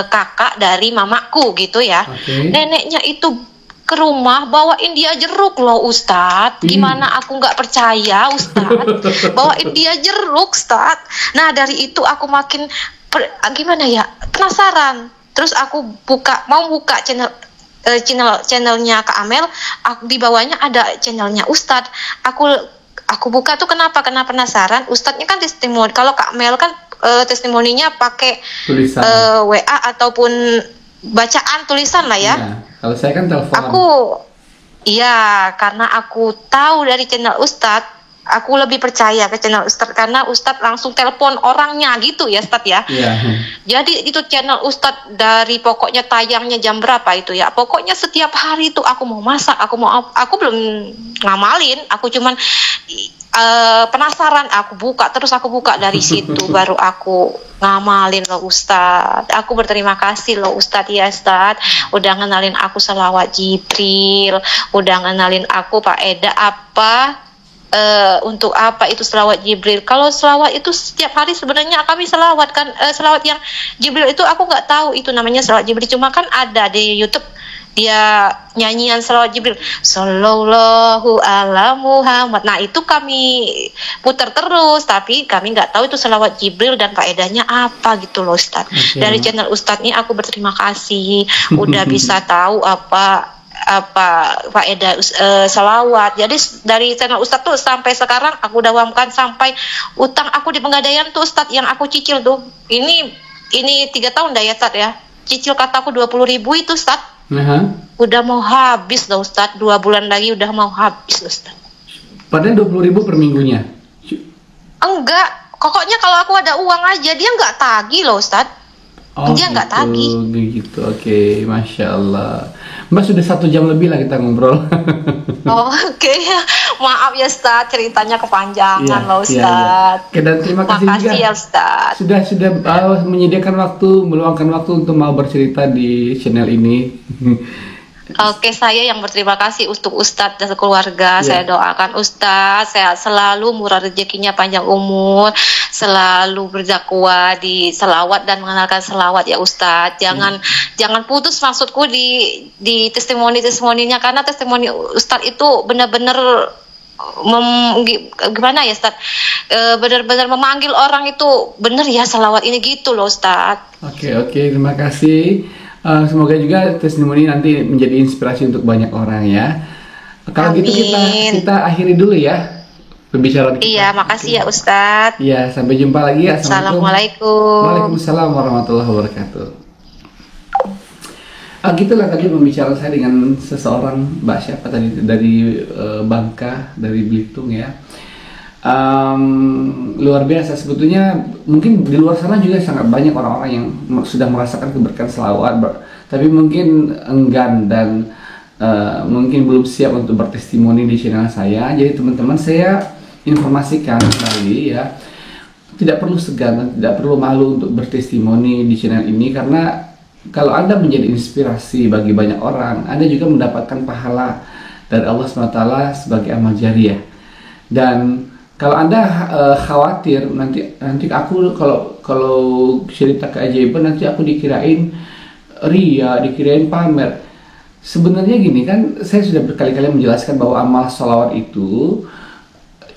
kakak dari mamaku gitu ya. Neneknya itu ke rumah bawain dia jeruk loh Ustadz. Gimana aku nggak percaya Ustadz, bawain dia jeruk Ustadz. Nah dari itu aku makin gimana ya, penasaran. Terus aku mau buka channelnya Kak Amel, di bawahnya ada channelnya Ustadz. Aku buka tuh kenapa? Karena penasaran. Ustadznya kan testimoni. Kalau Kak Mel kan testimoninya pakai WA ataupun bacaan tulisan lah ya. Kalau saya kan telepon. Karena aku tahu dari channel Ustadz, aku lebih percaya ke channel Ustadz karena Ustadz langsung telepon orangnya gitu ya Ustadz ya. Jadi itu channel Ustadz dari pokoknya tayangnya jam berapa itu ya. Pokoknya setiap hari itu aku mau masak, aku belum ngamalin, aku cuman penasaran, aku buka dari situ baru aku ngamalin loh Ustadz. Aku berterima kasih loh Ustadz ya Ustadz, udah ngenalin aku salawat Jibril, udah ngenalin aku Pak Eda untuk apa itu selawat Jibril. Kalau selawat itu setiap hari sebenarnya kami selawat kan, selawat yang Jibril itu aku nggak tahu itu namanya selawat Jibril, cuma kan ada di YouTube dia nyanyian selawat Jibril, Sallallahu ala Muhammad. Nah itu kami putar terus, tapi kami nggak tahu itu selawat Jibril dan faedahnya apa gitu loh Ustadz. Dari channel Ustadz ini aku berterima kasih udah bisa tahu apa faedah salawat. Jadi dari channel Ustadz tuh sampai sekarang aku dawamkan sampai utang aku di Pegadaian tuh Ustadz yang aku cicil tuh. Ini 3 tahun dah ya Ustadz ya. Cicil kataku 20.000 itu Ustadz. Udah mau habis loh Ustadz, 2 bulan lagi udah mau habis loh Ustadz. Padahal 20.000 per minggunya? Enggak, pokoknya kalau aku ada uang aja dia nggak tagih loh Ustadz. Dia nggak tagih. Gitu, oke, Masya Allah. Mbak sudah 1 jam lebih lah kita ngobrol. Oke. Maaf ya Ustadz, ceritanya kepanjangan loh Ustadz. Oke, dan terima kasih juga ya Ustadz. Sudah menyediakan waktu, meluangkan waktu untuk mau bercerita di channel ini. Oke, saya yang berterima kasih untuk Ustadz dan keluarga. Saya doakan Ustadz sehat selalu, murah rezekinya, panjang umur, selalu berdakwah di selawat dan mengenalkan selawat ya Ustadz. Jangan putus maksudku di testimoninya, karena testimoni Ustadz itu benar-benar gimana ya Ustadz, benar-benar memanggil orang itu benar ya selawat ini gitu loh Ustadz. Oke, terima kasih. Semoga juga testimoni nanti menjadi inspirasi untuk banyak orang ya. Kalau gitu kita akhiri dulu ya pembicaraan kita. Iya, makasih ya Ustadz. Iya, sampai jumpa lagi ya. Assalamualaikum. Waalaikumsalam warahmatullahi wabarakatuh. Gitulah tadi pembicaraan saya dengan seseorang, Mbak siapa tadi dari Bangka, dari Belitung ya. Luar biasa sebetulnya. Mungkin di luar sana juga sangat banyak orang-orang yang sudah merasakan keberkahan selawat, tapi mungkin enggan dan mungkin belum siap untuk bertestimoni di channel saya. Jadi teman-teman, saya informasikan kembali ya, tidak perlu segan, tidak perlu malu untuk bertestimoni di channel ini, karena kalau Anda menjadi inspirasi bagi banyak orang, Anda juga mendapatkan pahala dari Allah SWT sebagai amal jariah. Dan kalau Anda khawatir nanti aku kalau cerita keajaiban nanti aku dikirain ria, dikirain pamer. Sebenarnya gini kan, saya sudah berkali-kali menjelaskan bahwa amal sholawat itu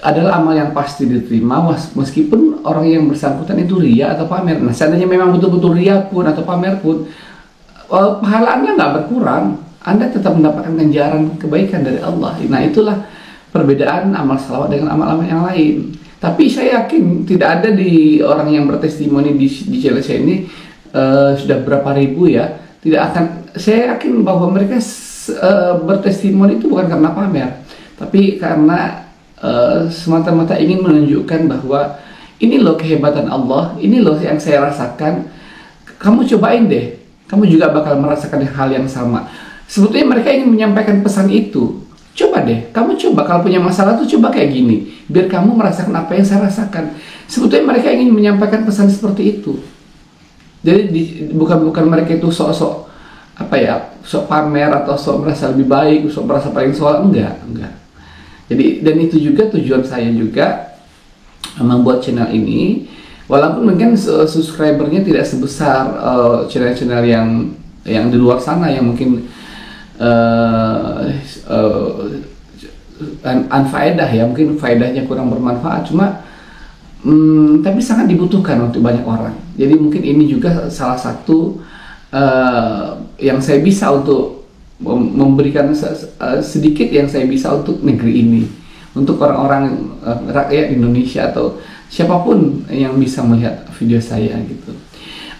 adalah amal yang pasti diterima meskipun orang yang bersangkutan itu ria atau pamer. Nah, seandainya memang betul-betul ria pun atau pamer pun, pahala Anda nggak berkurang, Anda tetap mendapatkan ganjaran kebaikan dari Allah. Nah, itulah perbedaan amal salawat dengan amal-amal yang lain. Tapi saya yakin tidak ada di orang yang bertestimoni di channel saya ini sudah berapa ribu ya, tidak akan, saya yakin bahwa mereka bertestimoni itu bukan karena pamer, tapi karena semata-mata ingin menunjukkan bahwa ini loh kehebatan Allah, ini loh yang saya rasakan, kamu cobain deh, kamu juga bakal merasakan hal yang sama. Sebetulnya mereka ingin menyampaikan pesan itu. Coba deh, kamu coba kalau punya masalah tuh coba kayak gini, biar kamu merasakan apa yang saya rasakan. Sebetulnya mereka ingin menyampaikan pesan seperti itu. Jadi bukan mereka itu sok-sok apa ya, sok pamer atau sok merasa lebih baik, sok merasa paling soleh, enggak. Jadi, dan itu juga tujuan saya juga membuat channel ini, walaupun mungkin subscribernya tidak sebesar channel-channel yang di luar sana yang mungkin unfaedah ya, mungkin faedahnya kurang bermanfaat, cuma tapi sangat dibutuhkan untuk banyak orang. Jadi mungkin ini juga salah satu yang saya bisa untuk memberikan sedikit yang saya bisa untuk negeri ini, untuk orang-orang rakyat Indonesia atau siapapun yang bisa melihat video saya gitu.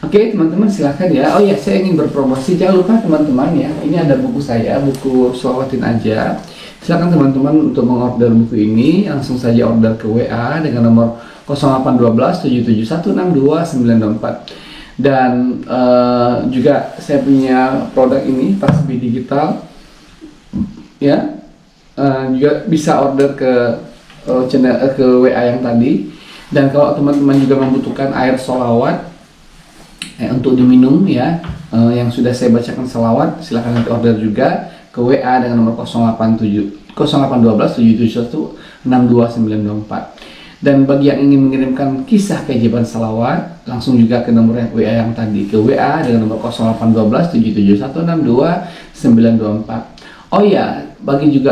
Oke teman-teman, silahkan ya. Oh ya, saya ingin berpromosi, jangan lupa teman-teman ya, ini ada buku saya, buku Sholawatin Aja. Silahkan teman-teman untuk mengorder buku ini, langsung saja order ke WA dengan nomor 0812 771 62924. Dan juga saya punya produk ini, tasbih digital ya, juga bisa order ke channel ke WA yang tadi. Dan kalau teman-teman juga membutuhkan air sholawat untuk diminum ya, yang sudah saya bacakan sholawat, silahkan nanti order juga ke WA dengan nomor 0812 771 62924. Dan bagi yang ingin mengirimkan kisah keajaiban salawat, langsung juga ke nomor WA yang tadi, ke WA dengan nomor 0812 771 62924. Oh ya, bagi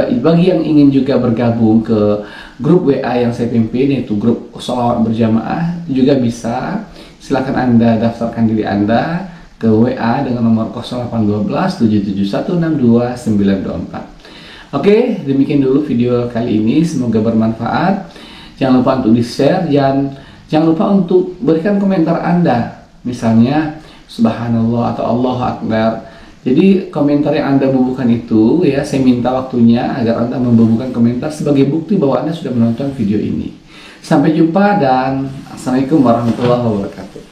yang ingin juga bergabung ke grup WA yang saya pimpin, yaitu grup sholawat berjamaah, juga bisa. Silakan Anda daftarkan diri Anda ke WA dengan nomor 0812 771 62924. Oke, demikian dulu video kali ini, semoga bermanfaat. Jangan lupa untuk di-share, dan jangan lupa untuk berikan komentar Anda, misalnya Subhanallah atau Allahu Akbar. Jadi komentar yang Anda bubuhkan itu ya, saya minta waktunya agar Anda membubuhkan komentar sebagai bukti bahwa Anda sudah menonton video ini. Sampai jumpa dan Assalamualaikum warahmatullahi wabarakatuh.